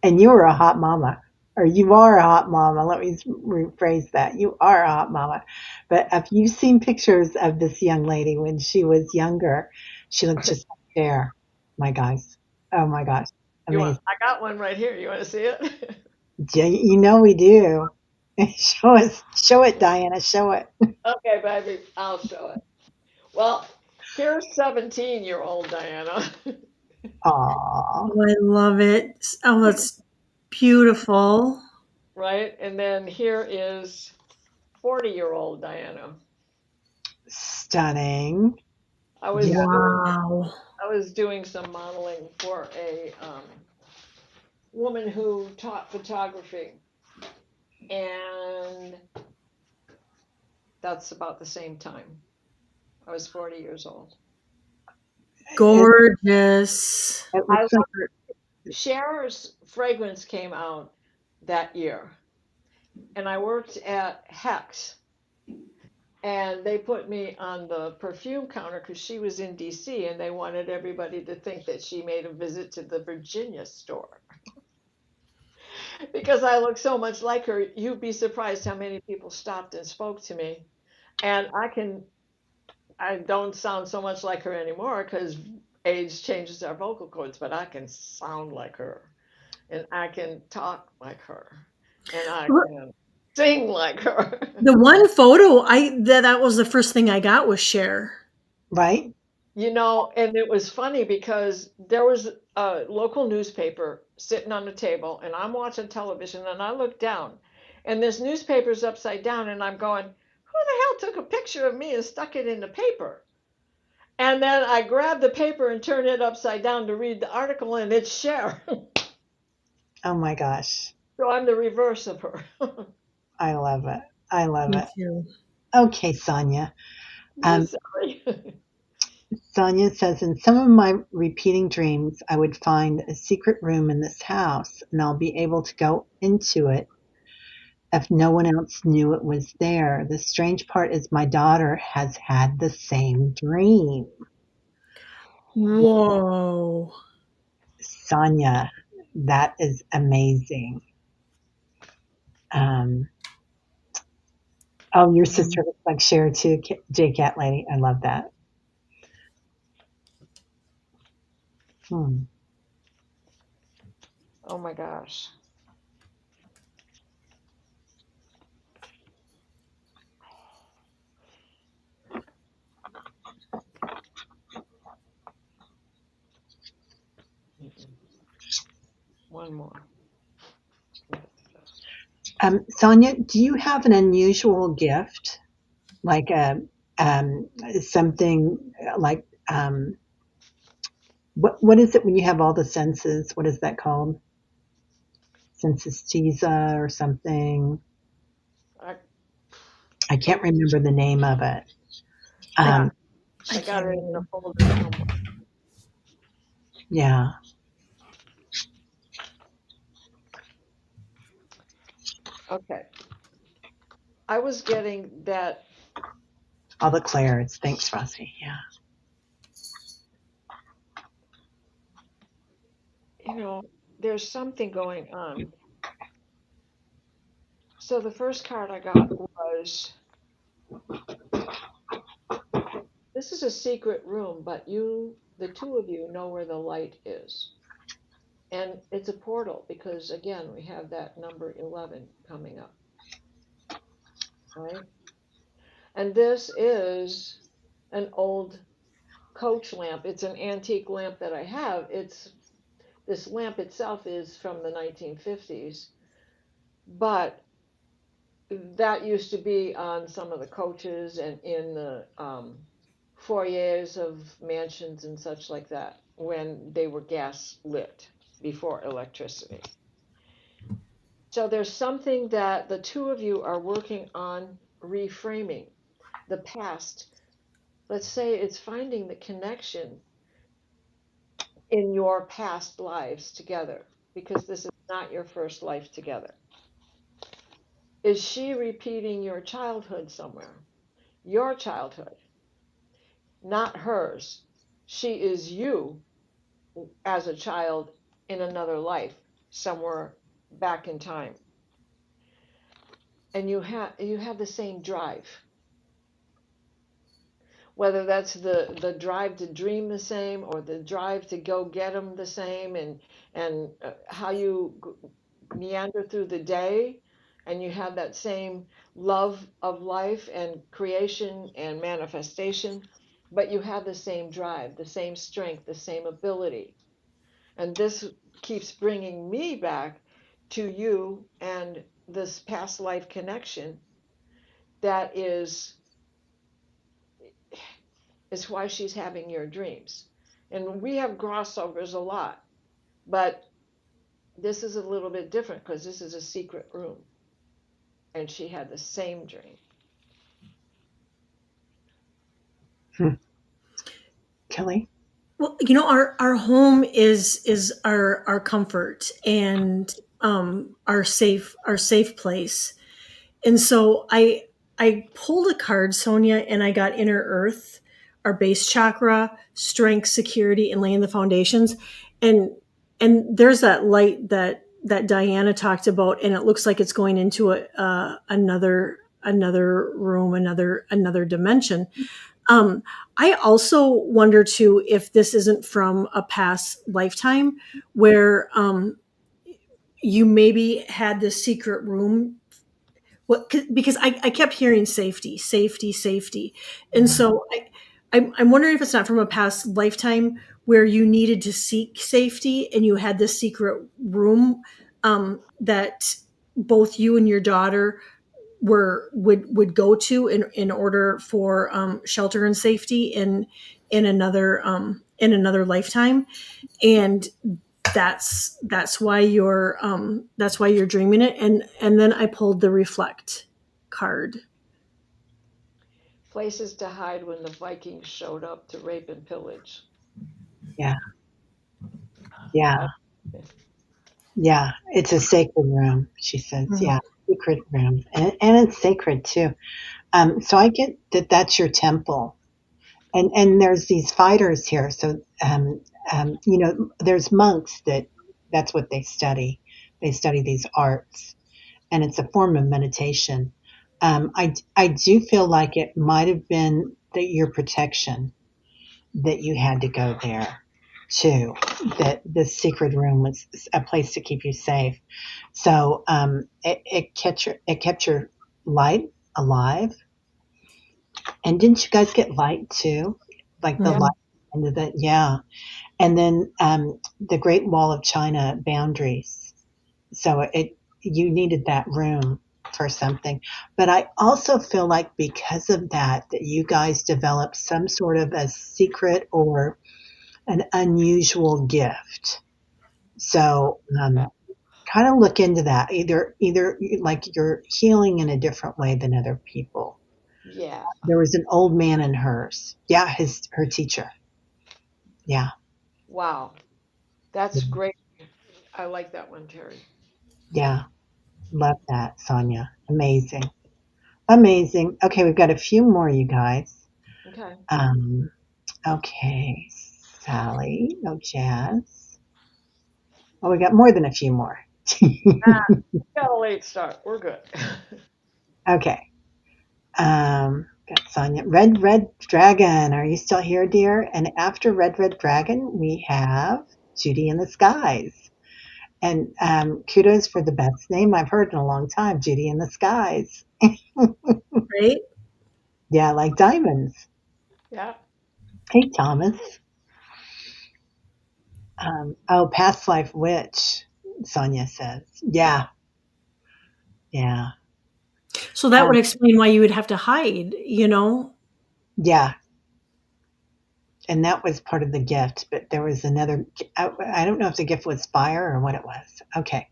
And you were a hot mama, or you are a hot mama. Let me rephrase that. You are a hot mama. But if you've seen pictures of this young lady when she was younger, she looked just like Cher. My guys. Oh my gosh. Amazing. I got one right here. You want to see it? Yeah, you know we do. Show it, Diana, show it. Okay, baby, I'll show it. Well, here's 17-year-old Diana. Aw, Oh, I love it. Oh, that's beautiful. right? And then here is 40-year-old Diana. Stunning. I was Yeah. Wow. I was doing some modeling for a woman who taught photography, and that's about the same time. I was 40 years old. It, Gorgeous. it I looks like Cher's fragrance came out that year, and I worked at Hex, and they put me on the perfume counter because she was in DC, and they wanted everybody to think that she made a visit to the Virginia store. Because I look so much like her, you'd be surprised how many people stopped and spoke to me. And I don't sound so much like her anymore because age changes our vocal cords, but I can sound like her, and I can talk like her, and I can sing like her. The one photo that was the first thing I got was Cher. right. And it was funny because there was a local newspaper sitting on the table, and I'm watching television, and I look down, and this newspaper's upside down, and I'm going, who the hell took a picture of me and stuck it in the paper? And then I grab the paper and turn it upside down to read the article, and it's Cher. Oh my gosh. So I'm the reverse of her. I love it. I love Me it. too. Okay, Sonia. Um, Sorry. Sonia says, in some of my repeating dreams, I would find a secret room in this house, and I'll be able to go into it if no one else knew it was there. The strange part is my daughter has had the same dream. Whoa. Sonia, that is amazing. Um, oh, your sister looks like Cher too, J Cat Lady. I love that. Hmm. Oh my gosh. One more. Sonia, do you have an unusual gift, like something like what is it when you have all the senses? What is that called? Synesthesia or something? I, I can't remember the name of it. yeah, Um, I I got can't it in the remember. folder somewhere. yeah. Okay. I was getting that, All the clairs. Thanks, Frosty. Yeah. there's something going on. So the first card I got was, this is a secret room, but the two of you know where the light is. And it's a portal because, again, we have that number 11 coming up, right? And this is an old coach lamp. It's an antique lamp that I have. This lamp itself is from the 1950s, but that used to be on some of the coaches and in the foyers of mansions and such like that when they were gas lit before electricity. So there's something that the two of you are working on reframing the past. Let's say it's finding the connection in your past lives together, because this is not your first life together. Is she repeating your childhood somewhere? Your childhood, not hers. She is you as a child in another life, somewhere back in time. And you have the same drive. Whether that's the drive to dream the same, or the drive to go get them the same, and how you meander through the day, and you have that same love of life and creation and manifestation, but you have the same drive, the same strength, the same ability. And this keeps bringing me back to you and this past life connection that is why she's having your dreams. And we have crossovers a lot, but this is a little bit different because this is a secret room, and she had the same dream. Kelly? Well, our home is our comfort and our safe place. And so I pulled a card, Sonia, and I got inner earth, our base chakra, strength, security, and laying the foundations. And there's that light that Diana talked about, and it looks like it's going into another room, another dimension. I also wonder too if this isn't from a past lifetime where you maybe had this secret room. Because I kept hearing safety, safety, safety, and so I'm wondering if it's not from a past lifetime where you needed to seek safety and you had this secret room that both you and your daughter would go to in order for shelter and safety in another lifetime, and that's why you're dreaming it. And then I pulled the reflect card. Places to hide when the Vikings showed up to rape and pillage. Yeah. Yeah. Uh, Yeah. It's a sacred room, she says. Mhm. Yeah. Secret room. And it's sacred too. So I get that that's your temple. And there's these fighters here. So, there's monks that's what they study. They study these arts, and it's a form of meditation. I do feel like it might have been that your protection that you had to go there too, that this secret room was a place to keep you safe. So it kept your light alive. And didn't you guys get light too? Like the yeah. light Mhm. into the, yeah. And then the Great Wall of China boundaries. So you needed that room for something. But I also feel like because of that you guys developed some sort of a secret or an unusual gift. So kind of look into that. Either like you're healing in a different way than other people. Yeah. There was an old man in hers. Yeah, her teacher. Yeah. Wow. That's great. I like that one, Terry. Yeah. Love that, Sonia. Amazing. Amazing. Okay, we've got a few more, you guys. Okay. Um, okay, Sally. Oh, Jazz. Oh, we got more than a few more. Got a late start. We're good. Okay. Got Sonia. Red Dragon. Are you still here, dear? And after Red Dragon, we have Judy in the Skies. And kudos for the best name I've heard in a long time, Judy in the Skies. Right? Yeah, like diamonds. Yeah. Hey, Thomas. Oh, past life witch, Sonia says. Yeah, yeah, So that um, would explain why you would have to hide. yeah. And that was part of the gift, but there was another. I don't know if the gift was fire or what it was. Okay.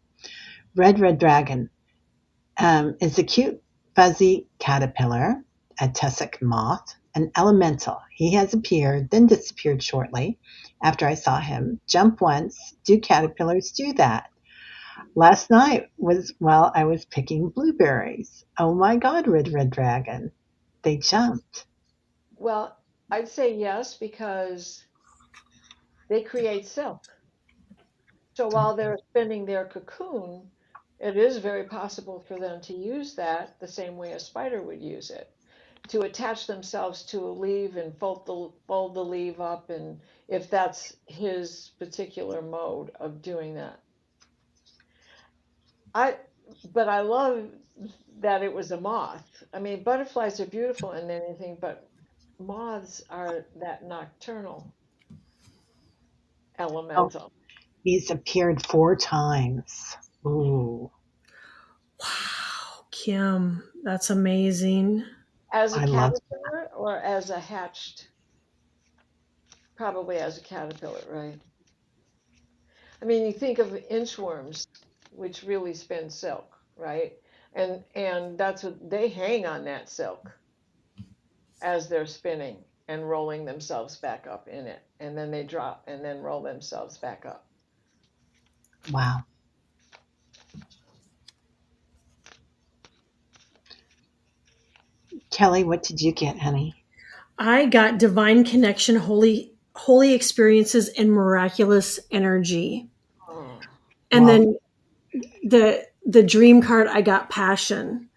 Red Dragon is a cute, fuzzy caterpillar, a tussock moth, an elemental. He has appeared, then disappeared shortly after I saw him. Jump once. Do caterpillars do that? Last night was while I was picking blueberries. Oh my God, Red Dragon. They jumped. Well, I'd say yes because they create silk. So while they're spinning their cocoon, it is very possible for them to use that the same way a spider would use it to attach themselves to a leaf and fold the leaf up, and if that's his particular mode of doing that. I but I love that it was a moth. I mean, butterflies are beautiful and anything, but moths are that nocturnal Oh, elemental. he's appeared 4 times. Ooh, Wow, Kim, that's amazing. As a I love. caterpillar or as a hatched? Probably as a caterpillar, right? I mean, you think of inchworms, which really spin silk, right? And that's what they hang on, that silk as they're spinning and rolling themselves back up in it, and then they drop and then roll themselves back up. Wow. Kelly, what did you get, honey? I got divine connection, holy experiences, and miraculous energy. Oh, And Well, then the dream card, I got passion.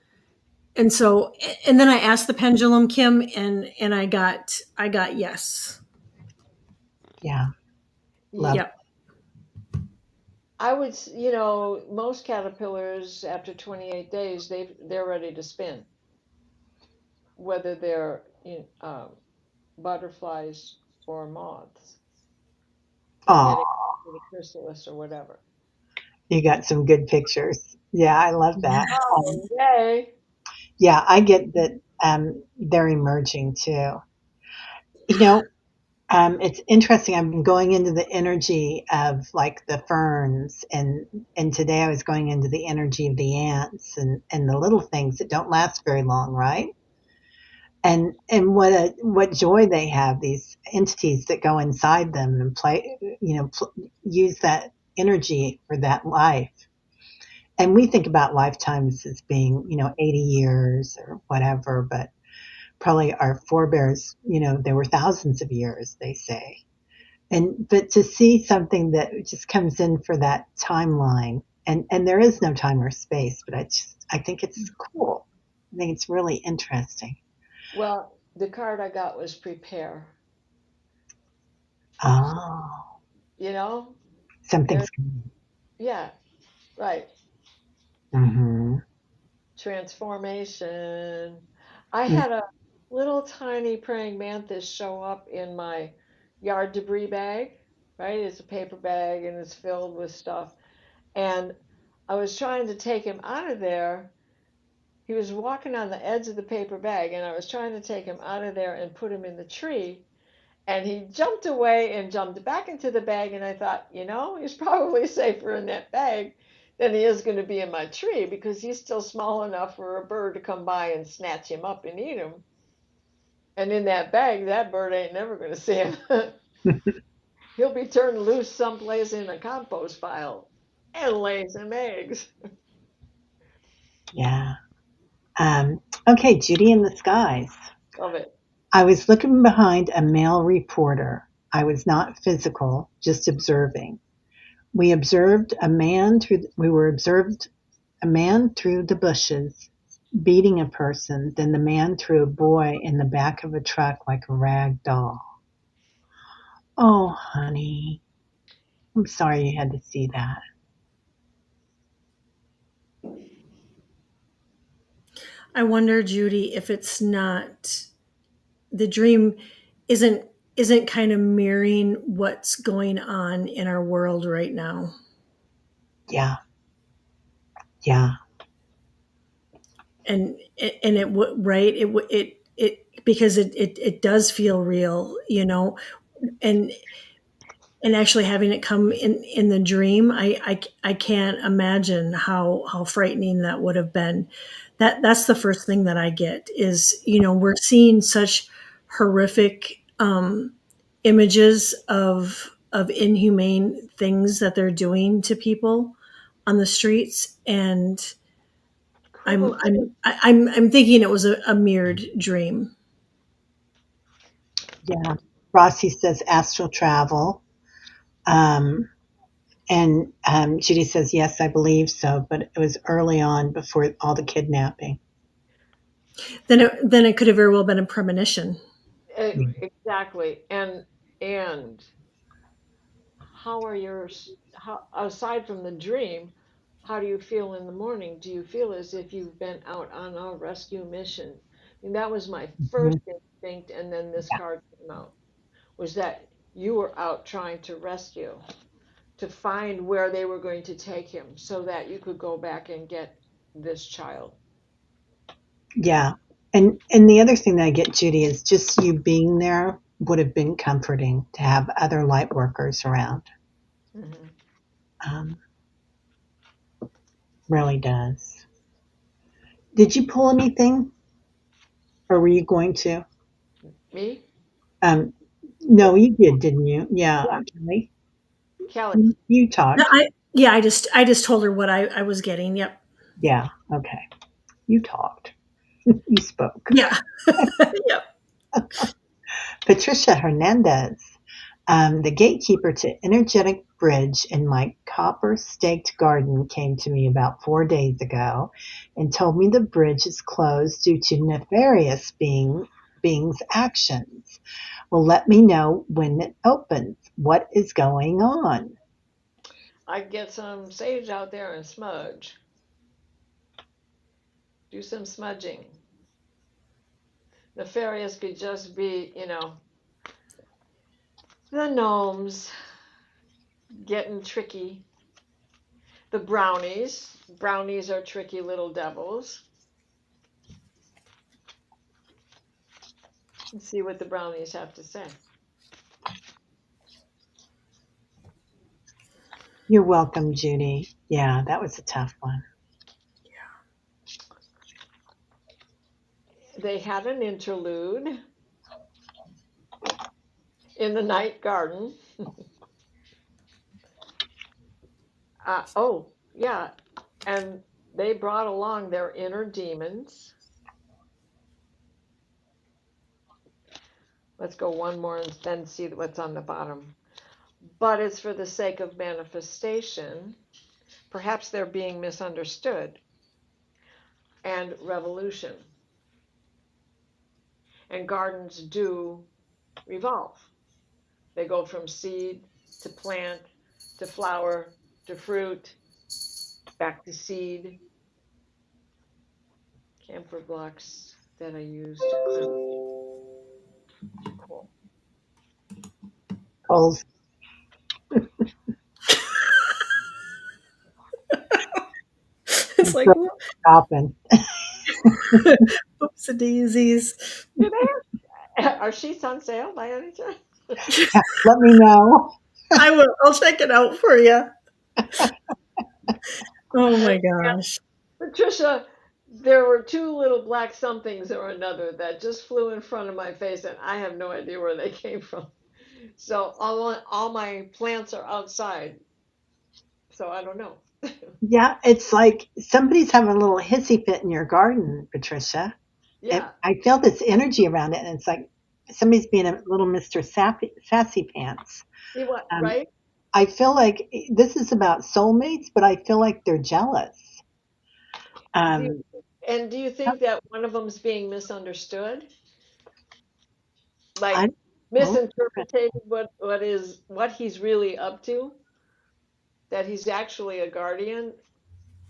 And so, and then I asked the pendulum, Kim, and I got yes. yeah, love. yeah. Yep. I would, most caterpillars after 28 days, they're ready to spin, whether they're butterflies or moths. They're Oh, getting to the chrysalis or whatever. you got some good pictures. Yeah, I love that. Oh, yay! Yeah, I get that they're emerging too. You know, it's interesting. I've been going into the energy of like the ferns, and today I was going into the energy of the ants and the little things that don't last very long, right? And what joy they have, these entities that go inside them and play, use that energy for that life. And we think about lifetimes as being 80 years or whatever, but probably our forebears, there were thousands of years, they say. And but to see something that just comes in for that timeline, and there is no time or space, but I think it's cool. I think it's really interesting. Well, the card I got was prepare. Oh, You know, there. something's coming. Yeah, right. Mm-hmm. Transformation. I had a little tiny praying mantis show up in my yard debris bag. Right, it's a paper bag and it's filled with stuff. And I was trying to take him out of there. He was walking on the edge of the paper bag, and I was trying to take him out of there and put him in the tree. And he jumped away and jumped back into the bag. And I thought, he's probably safer in that bag than he is going to be in my tree because he's still small enough for a bird to come by and snatch him up and eat him. And in that bag, that bird ain't never going to see him. He'll be turned loose someplace in a compost pile and lay some eggs. Yeah. Okay, Judy in the skies. Love it. I was looking behind a male reporter. I was not physical, just observing. We were observed a man through the bushes beating a person, then the man threw a boy in the back of a truck like a rag doll. Oh, honey, I'm sorry you had to see that. I wonder, Judy, if it's not the dream isn't isn't kind of mirroring what's going on in our world right now. Yeah, yeah, And it would right it because it does feel real, and actually having it come in the dream, I can't imagine how frightening that would have been. That's the first thing that I get is, we're seeing such horrific images of inhumane things that they're doing to people on the streets, and I'm Cruelty. I'm I'm thinking it was a mirrored dream. yeah. Rossi says astral travel. Um, and Judy says, yes, I believe so, but it was early on before all the kidnapping. Then it could have very well been a premonition. Exactly. And how are yours? How, aside from the dream, how do you feel in the morning? Do you feel as if you've been out on a rescue mission? And that was my first Mhm. instinct, and then this card came out, was that you were out trying to rescue. to find where they were going to take him so that you could go back and get this child. Yeah. And the other thing that I get, Judy, is just you being there would have been comforting to have other light workers around. Mm-hmm. Um, really does. Did you pull anything? Or were you going to? Me? Um, no, you did, didn't you? Yeah, Yeah, Kelly. Kelly. You No, talked. I just told her what I was getting. Yep. Yeah, okay. You talked. You spoke. Yeah. Yep. Patricia Hernandez, the gatekeeper to Energetic Bridge in my copper staked garden, came to me about 4 days ago and told me the bridge is closed due to nefarious beings' actions. Well, let me know when it opens. What is going on? I'd get some sage out there and smudge. Do some smudging. Nefarious could just be, the gnomes getting tricky. The brownies. Brownies are tricky little devils. Let's see what the brownies have to say. You're welcome, Judy. Yeah, that was a tough one. They had an interlude in the night garden. Oh, yeah. And they brought along their inner demons. Let's go one more and then see what's on the bottom. But it's for the sake of manifestation. Perhaps they're being misunderstood. And revolution. And gardens do revolve. They go from seed to plant to flower to fruit, back to seed. Camphor blocks that I use to clear. Cool. Coles, It's like, stopping. oops, daisies. Do they have, are sheets on sale by any chance? Let me know. I will. I'll check it out for you. Oh my gosh. Patricia, there were two little black somethings or another that just flew in front of my face, and I have no idea where they came from. So all my plants are outside, so I don't know. Yeah, it's like somebody's having a little hissy fit in your garden, Patricia. Yeah, I feel this energy around it, and it's like somebody's being a little Mr. Sassy Pants. you what, Um, right? I feel like this is about soulmates, but I feel like they're jealous. Do you, Um, and do you think that one of them's being misunderstood? I Like oh, misinterpreted what he's really up to? That he's actually a guardian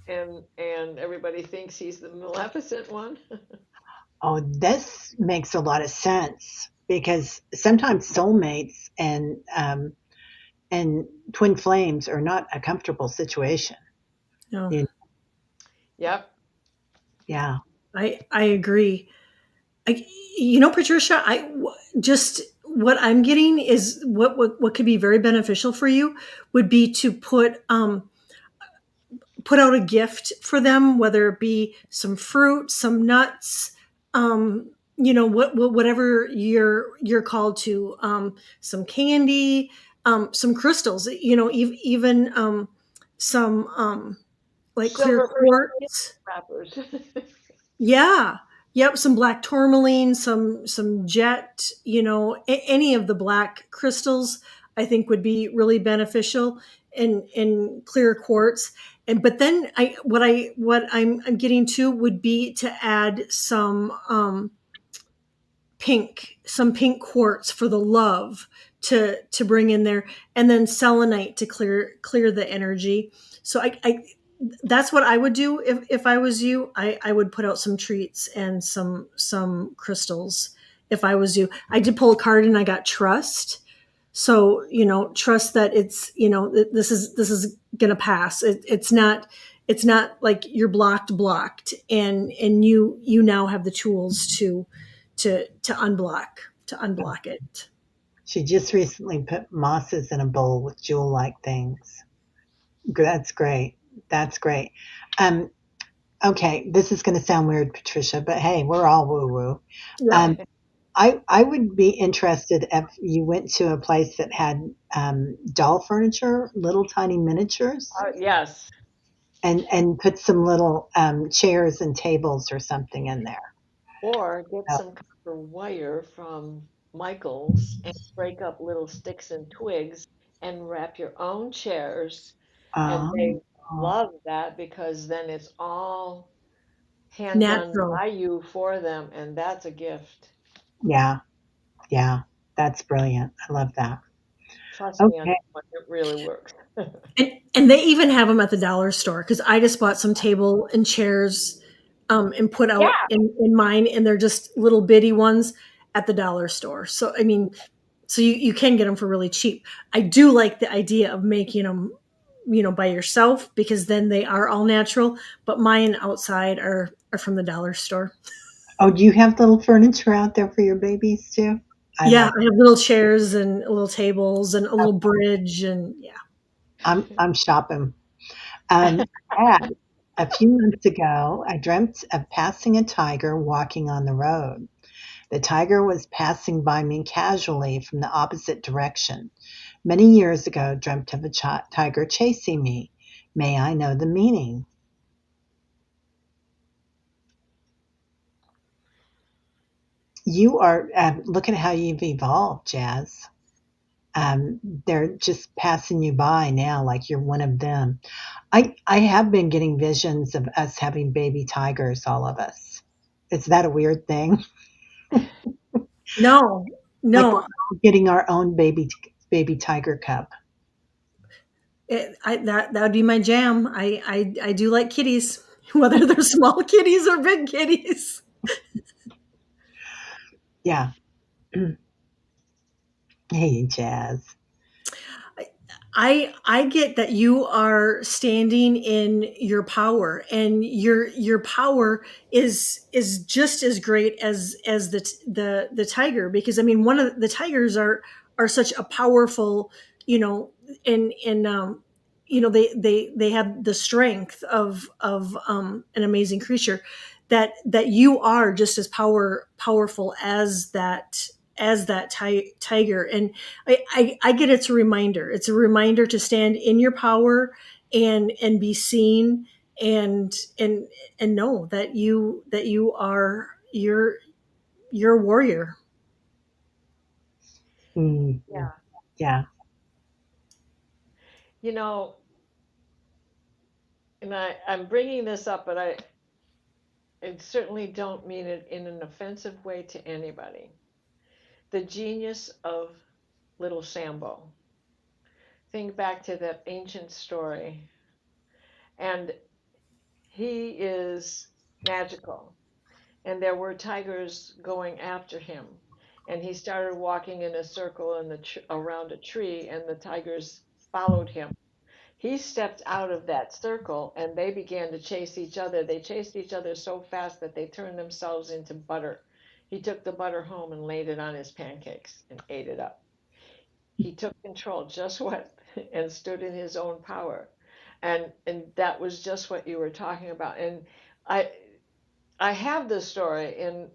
and everybody thinks he's the maleficent one? oh, this makes a lot of sense because sometimes soulmates and twin flames are not a comfortable situation. No, You- Yep. Yeah, I agree. Patricia, just what I'm getting is what could be very beneficial for you would be to put out a gift for them, whether it be some fruit, some nuts, whatever you're called to, some candy, some crystals, even some like clear Silver Hershey quartz. wrappers. Yeah. Yep. Some black tourmaline, some jet, any of the black crystals I think would be really beneficial in clear quartz. But then I'm getting to would be to add some pink quartz for the love to bring in there, and then selenite to clear the energy. So I that's what I would do if I was you. I would put out some treats and some crystals if I was you. I did pull a card and I got trust. So, trust that it's, this is going to pass. It's not like you're blocked, and you now have the tools to unblock it. She just recently put mosses in a bowl with jewel-like things. That's great. That's great. Um, okay, this is going to sound weird, Patricia, but hey, we're all woo-woo. Yeah. Um, I would be interested if you went to a place that had doll furniture, little tiny miniatures, Yes. and put some little chairs and tables or something in there. Or get So, some copper wire from Michael's and break up little sticks and twigs and wrap your own chairs. And um, they love that because then it's all hand done Natural. by you for them, and that's a gift. yeah, yeah, that's brilliant. I love that. Trust me on Okay. that one, it really works. And they even have them at the dollar store, because I just bought some table and chairs, and put out Yeah. in mine, and they're just little bitty ones at the dollar store. So I mean, so you can get them for really cheap. I do like the idea of making them, by yourself, because then they are all natural. But mine outside are from the dollar store. Oh, do you have little furniture out there for your babies too? I Yeah, love. I have little chairs and little tables and a little bridge, and yeah. I'm shopping. Yeah, a few months ago, I dreamt of passing a tiger walking on the road. The tiger was passing by me casually from the opposite direction. Many years ago, dreamt of a tiger chasing me. May I know the meaning? You are look at how you've evolved, Jazz. They're just passing you by now, like you're one of them. I have been getting visions of us having baby tigers, all of us. Is that a weird thing? No, Like we're no, all getting our own baby tiger cub. that would be my jam. I do like kitties, whether they're small kitties or big kitties. Yeah. Hey, Jazz. I get that you are standing in your power, and your power is just as great as the tiger, because I mean, one of the tigers are such a powerful, and they have the strength of an amazing creature, that you are just as powerful as that tiger. And I get it's a reminder. It's a reminder to stand in your power, and be seen, and and and know that you are you're a warrior. Mm, Yeah. yeah, You know, and I'm bringing this up, but I certainly don't mean it in an offensive way to anybody. The genius of little Sambo. Think back to that ancient story, and he is magical. And there were tigers going after him. And he started walking in a circle around a tree, and the tigers followed him. He stepped out of that circle, and they began to chase each other. They chased each other so fast that they turned themselves into butter. He took the butter home and laid it on his pancakes and ate it up. He took control, just what, and stood in his own power. And that was just what you were talking about. And I I have this story in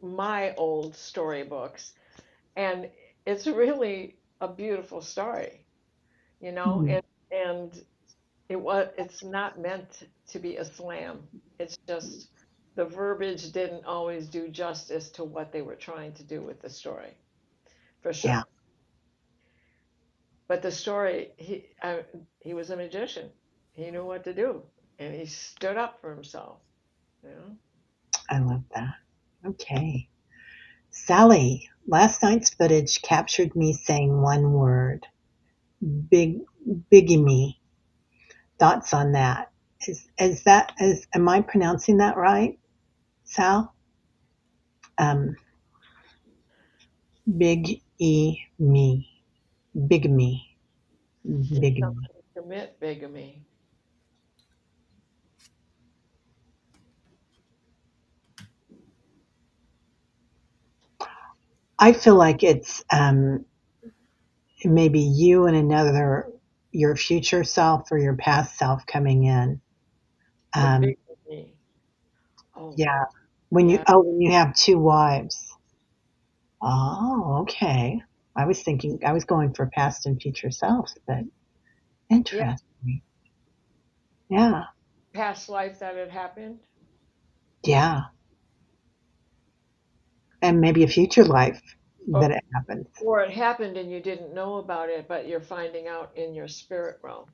my old storybooks, and it's really a beautiful story, mm, and it's not meant to be a slam. It's just the verbiage didn't always do justice to what they were trying to do with the story, for yeah. sure. But the story, he was a magician. He knew what to do, and he stood up for himself. You know. I love that. Okay. Sally, last night's footage captured me saying one word. Big bigamy. Thoughts on that? Is am I pronouncing that right, Sal? Um, big E me. bigamy. Did Bigamy. somebody commit bigamy? I feel like it's maybe you and another, your future self or your past self coming in. For Um, bigamy. Oh, yeah. wow. Yeah. When you have two wives. Oh, okay. I was going for past and future selves, but Yeah. interesting. Yeah. Past life that had happened. Yeah. And maybe a future life that Or, it happens. or it happened and you didn't know about it, but you're finding out in your spirit realm,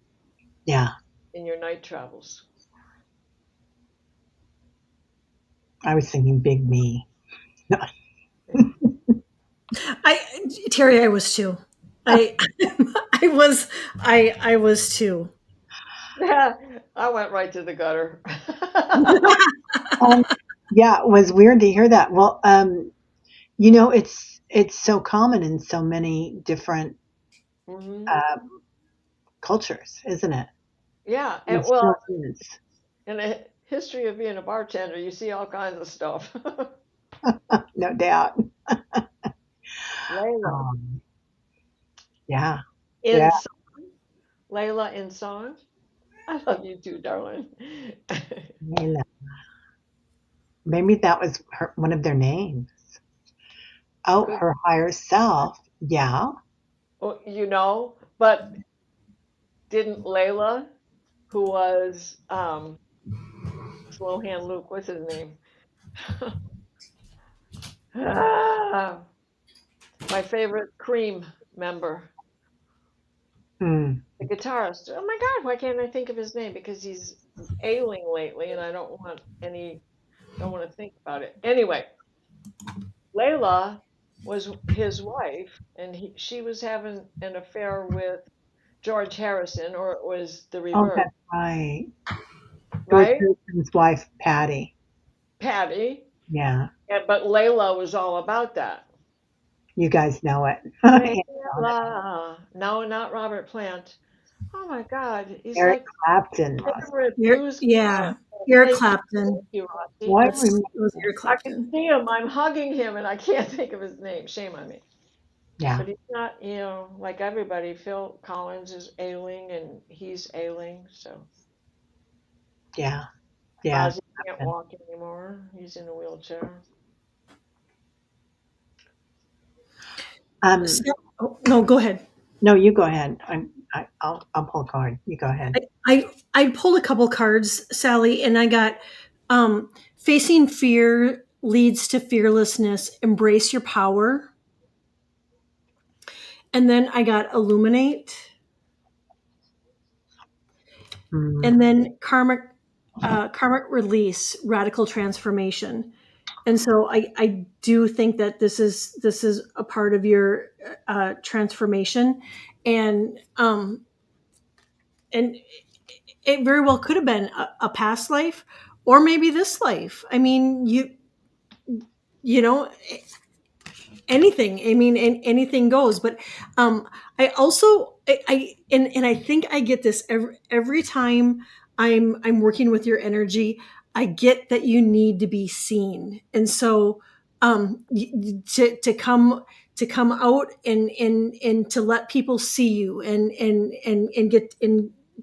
Yeah. in your night travels. I was thinking big me. I Terry, I was too. I I was I was too. I went right to the gutter. Um, yeah, it was weird to hear that. Well, it's so common in so many different Hmm. uh, cultures, isn't it? Yeah, It and well, still is. in the history of being a bartender, you see all kinds of stuff. No doubt. Layla Um, yeah, in yeah. Layla in song. I love you too, darling. Mela. Maybe that was one of their names. Oh, Could, her higher self. Yeah. well, but didn't Layla, who was Slow Hand Luke, what's his name? Ah, my favorite Cream member, Hmm. the guitarist. Oh my God, why can't I think of his name? Because he's ailing lately, and I don't want to think about it. Anyway, Layla was his wife, and she was having an affair with George Harrison, or it was the Oh, reverse, that's right. George right? Harrison's wife, Patty. Patty, Yeah. but Layla was all about that. You guys know it. Yeah, on it. Layla, no, not Robert Plant. Oh my God, he's Eric like Clapton was. favorite You're, blues yeah, guitarist. Eric Thank you, Clapton. thank you, Rossi. Why That's remember it was that? Eric I can Clapton. see him. I'm hugging him, and I can't think of his name. Shame on me. Yeah. But he's not, like everybody. Phil Collins is ailing, and he's ailing. So Yeah. Yeah. Ozzy can't walk anymore. He's in a wheelchair. Um, So, oh, no, go ahead. no, you go ahead. I'll pull a card. You go ahead. I pulled a couple cards, Sally, and I got facing fear leads to fearlessness. Embrace your power. And then I got illuminate, Hmm. and then karmic release, radical transformation. And so I do think that this is a part of your transformation, and and it very well could have been a past life, or maybe this life. I mean, you know anything. I mean, anything goes. But I also and I think I get this every time I'm working with your energy. I get that you need to be seen, and so to come out and to let people see you and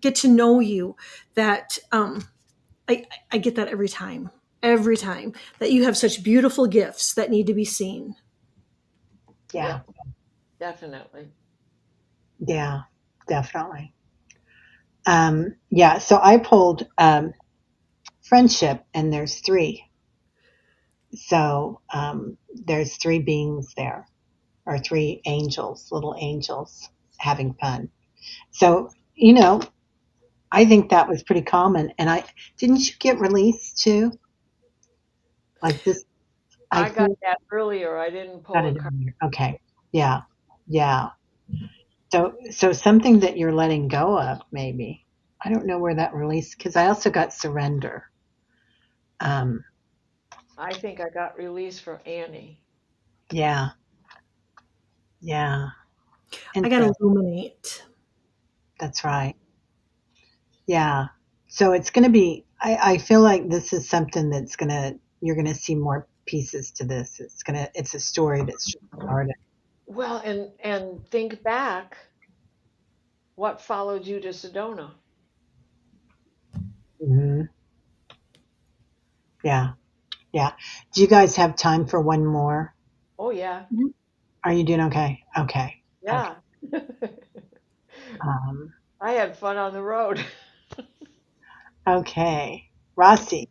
get to know you, that I get that every time that you have such beautiful gifts that need to be seen. Yeah. Yep, definitely. Yeah. Definitely. Yeah. So I pulled friendship, and there's three. So there's three beings there, or three angels, little angels having fun. So, I think that was pretty common. And didn't you get released too? Like this, I I got think that earlier. I didn't got pull a it card. in here. Okay. Yeah. Yeah. So something that you're letting go of, maybe. I don't know where that release, because I also got surrender. Um, I think I got released for Annie. yeah. Yeah. I got to Interesting. illuminate. That's right. Yeah. So it's going to be, I feel like this is something that's going to, you're going to see more pieces to this. It's a story that's just started. Well, and think back, what followed you to Sedona? Hmm. Yeah. Yeah. Do you guys have time for one more? Oh yeah, Mhm. Are you doing okay? Okay. Okay. yeah. Um, I had fun on the road. okay. Rossi.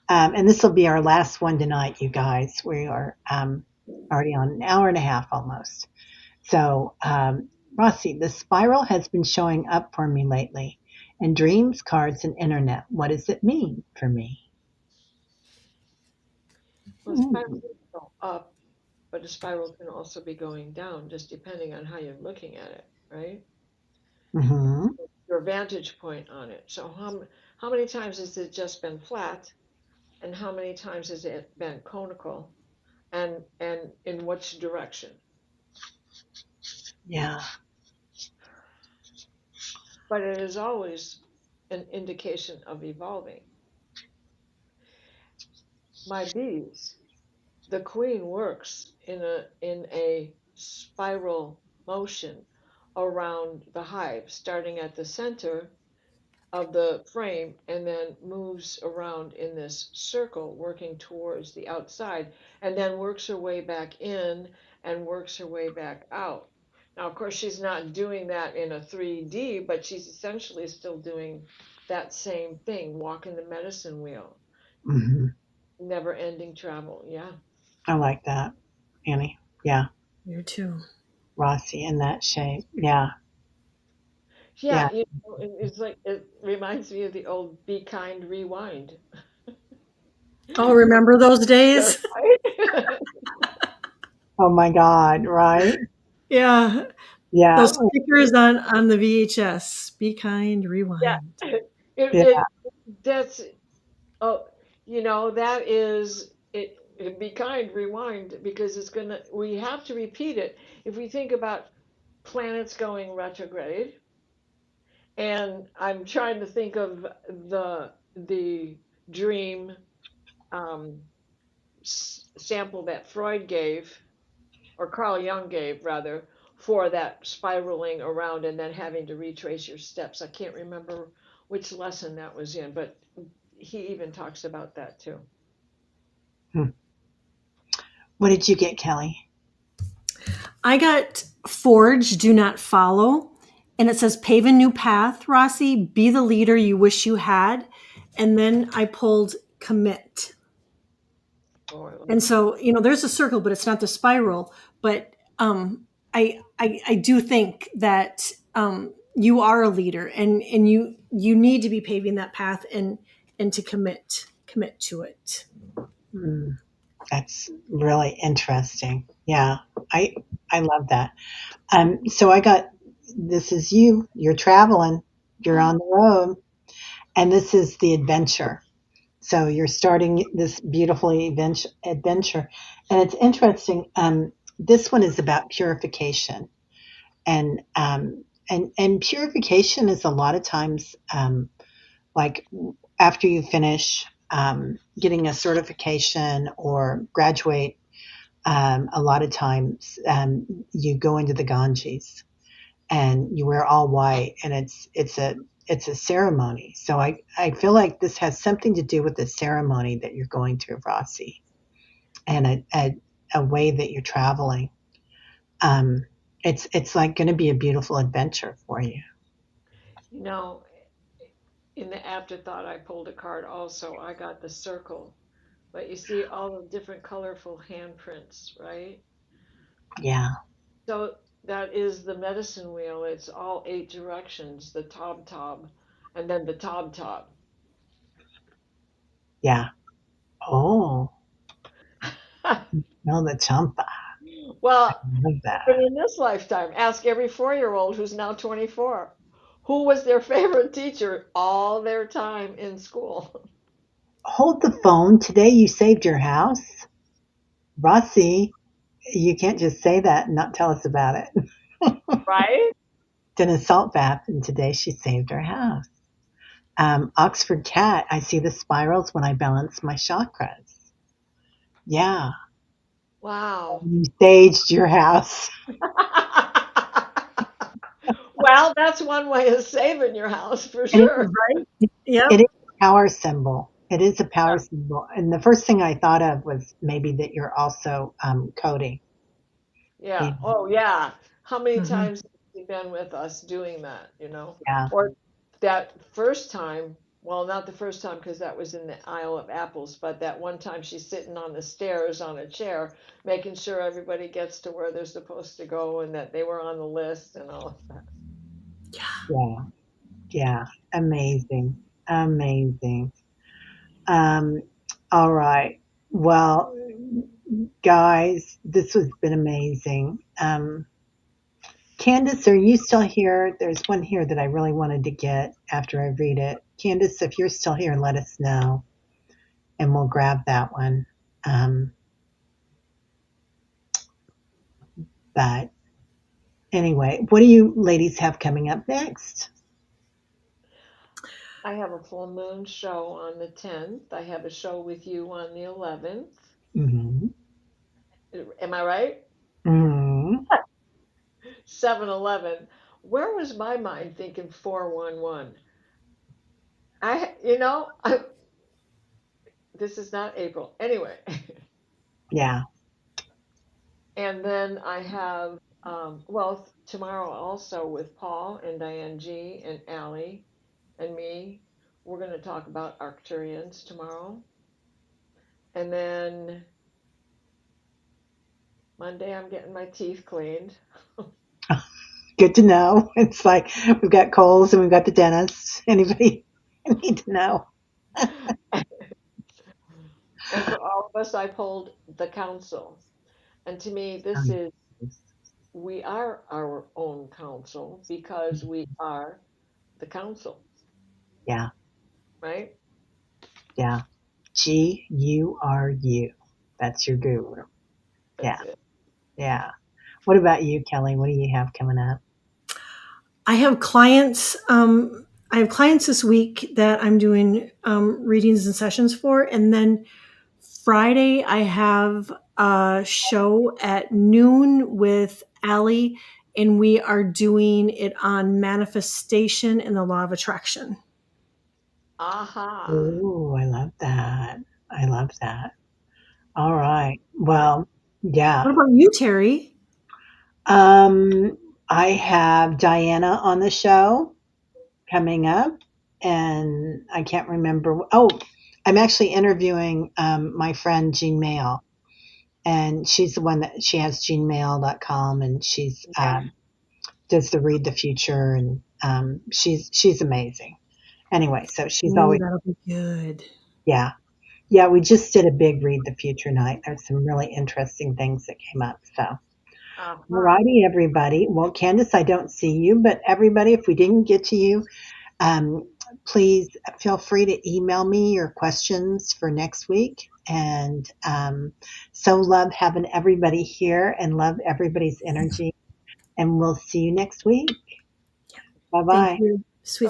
And this will be our last one tonight, you guys. We are already on an hour and a half almost. So, Rossi, the spiral has been showing up for me lately in dreams, cards, and internet. What does it mean for me? Well, the spiral can go up, but the spiral can also be going down, just depending on how you're looking at it, right? Mm-hmm. Your vantage point on it. So how many times has it just been flat, and how many times has it been conical, and in which direction? Yeah. But it is always an indication of evolving. My bees, the queen works in a spiral motion around the hive, starting at the center of the frame and then moves around in this circle, working towards the outside, and then works her way back in and works her way back out. Now, of course, she's not doing that in a 3D, but she's essentially still doing that same thing, walking the medicine wheel, Mm-hmm. never ending travel. Yeah. I like that, Annie. Yeah. You too. Rossi in that shape. Yeah. Yeah. Yeah, it's like it reminds me of the old "Be Kind, Rewind." Oh, remember those There, days? right? Oh my God. Right. Yeah. Yeah. Those stickers on the VHS. Be kind, Yeah, rewind. Yeah. it that's oh, that is it. Be kind, rewind, because it's gonna. We have to repeat it. If we think about planets going retrograde, and I'm trying to think of the dream um, sample that Freud gave, or Carl Jung gave rather, for that spiraling around and then having to retrace your steps. I can't remember which lesson that was in, but he even talks about that too. Hmm. What did you get, Kelly? I got Forge, Do Not Follow. And it says, pave a new path, Rossi. Be the leader you wish you had. And then I pulled Commit. Oh, I love And that. so, there's a circle, but it's not the spiral. But I do think that you are a leader, and you need to be paving that path, and to commit to it. Hmm. That's really interesting. Yeah. I I love that. So I got, this is you. You're traveling. You're on the road. And this is the adventure. So you're starting this beautiful adventure. And it's interesting. This one is about purification. And purification is a lot of times, like after you finish getting a certification or graduate, a lot of times you go into the Ganges and you wear all white, and it's a ceremony. So I feel like this has something to do with the ceremony that you're going through, Rossi, and a way that you're traveling. Um, it's like going to be a beautiful adventure for you. You know, in the afterthought, I pulled a card also. I got the circle, but you see all the different colorful handprints, right? Yeah, So that is the medicine wheel. It's all 8 directions, the tob, and then the tob. yeah. Oh, no, the champa. I Well, love even that. in this lifetime, ask every 4-year-old who's now 24 who was their favorite teacher all their time in school. Hold the phone. Today you saved your house, Rossi. You can't just say that and not tell us about it. Right? Did a salt bath, and today she saved her house. Oxford Cat, I see the spirals when I balance my chakras. Yeah. Wow. You staged your house. Well, that's one way of saving your house for And sure. Yep. it is a power symbol. It is a power symbol. And the first thing I thought of was maybe that you're also coding. Yeah. Yeah. Oh, yeah. How many Hmm. times have you been with us doing that, Yeah. Or that first time, well, not the first time because that was in the Isle of Apples, but that one time she's sitting on the stairs on a chair, making sure everybody gets to where they're supposed to go and that they were on the list and all of that. Yeah. Yeah. Amazing. Amazing. Um, all right. Well, guys, this has been amazing. Candace, are you still here? There's one here that I really wanted to get after I read it. Candace, if you're still here, let us know and we'll grab that one. Um, but anyway, what do you ladies have coming up next? I have a full moon show on the 10th. I have a show with you on the 11th. Mm-hmm. Am I right? Mm-hmm. 7-Eleven. Where was my mind thinking 411? This is not April. Anyway. Yeah. And then I have, well, tomorrow also with Paul and Diane G and Aley and me. We're going to talk about Arcturians tomorrow. And then Monday, I'm getting my teeth cleaned. Good to know. It's like we've got Coles and we've got the dentist. Anybody need to know? And for all of us, I pulled the council. And to me, this is, we are our own council because we are the council, Yeah. right? Yeah. GURU. That's your guru. Yeah. That's it. Yeah. What about you, Kelly? What do you have coming up? I have clients. I have clients this week that I'm doing readings and sessions for, and then Friday I have a show at noon with Aley, and we are doing it on manifestation and the law of attraction. Aha. Oh, I love that. I love that. All right. Well, What yeah. about you, Teri? Um, I have Diana on the show coming up, and I can't remember. Oh, I'm actually interviewing my friend Jean Mail, and she's the one that she has jeanmail.com, and she's Yeah. does the read the future, and she's amazing. Anyway, so she's Ooh, always that'll be good. yeah. Yeah, we just did a big read the future night. There's some really interesting things that came up. So, Aha. alrighty, everybody. Well, Candace, I don't see you, but everybody, if we didn't get to you, um, please feel free to email me your questions for next week. And so love having everybody here and love everybody's energy. And we'll see you next week. Bye Thank bye. you. Sweet.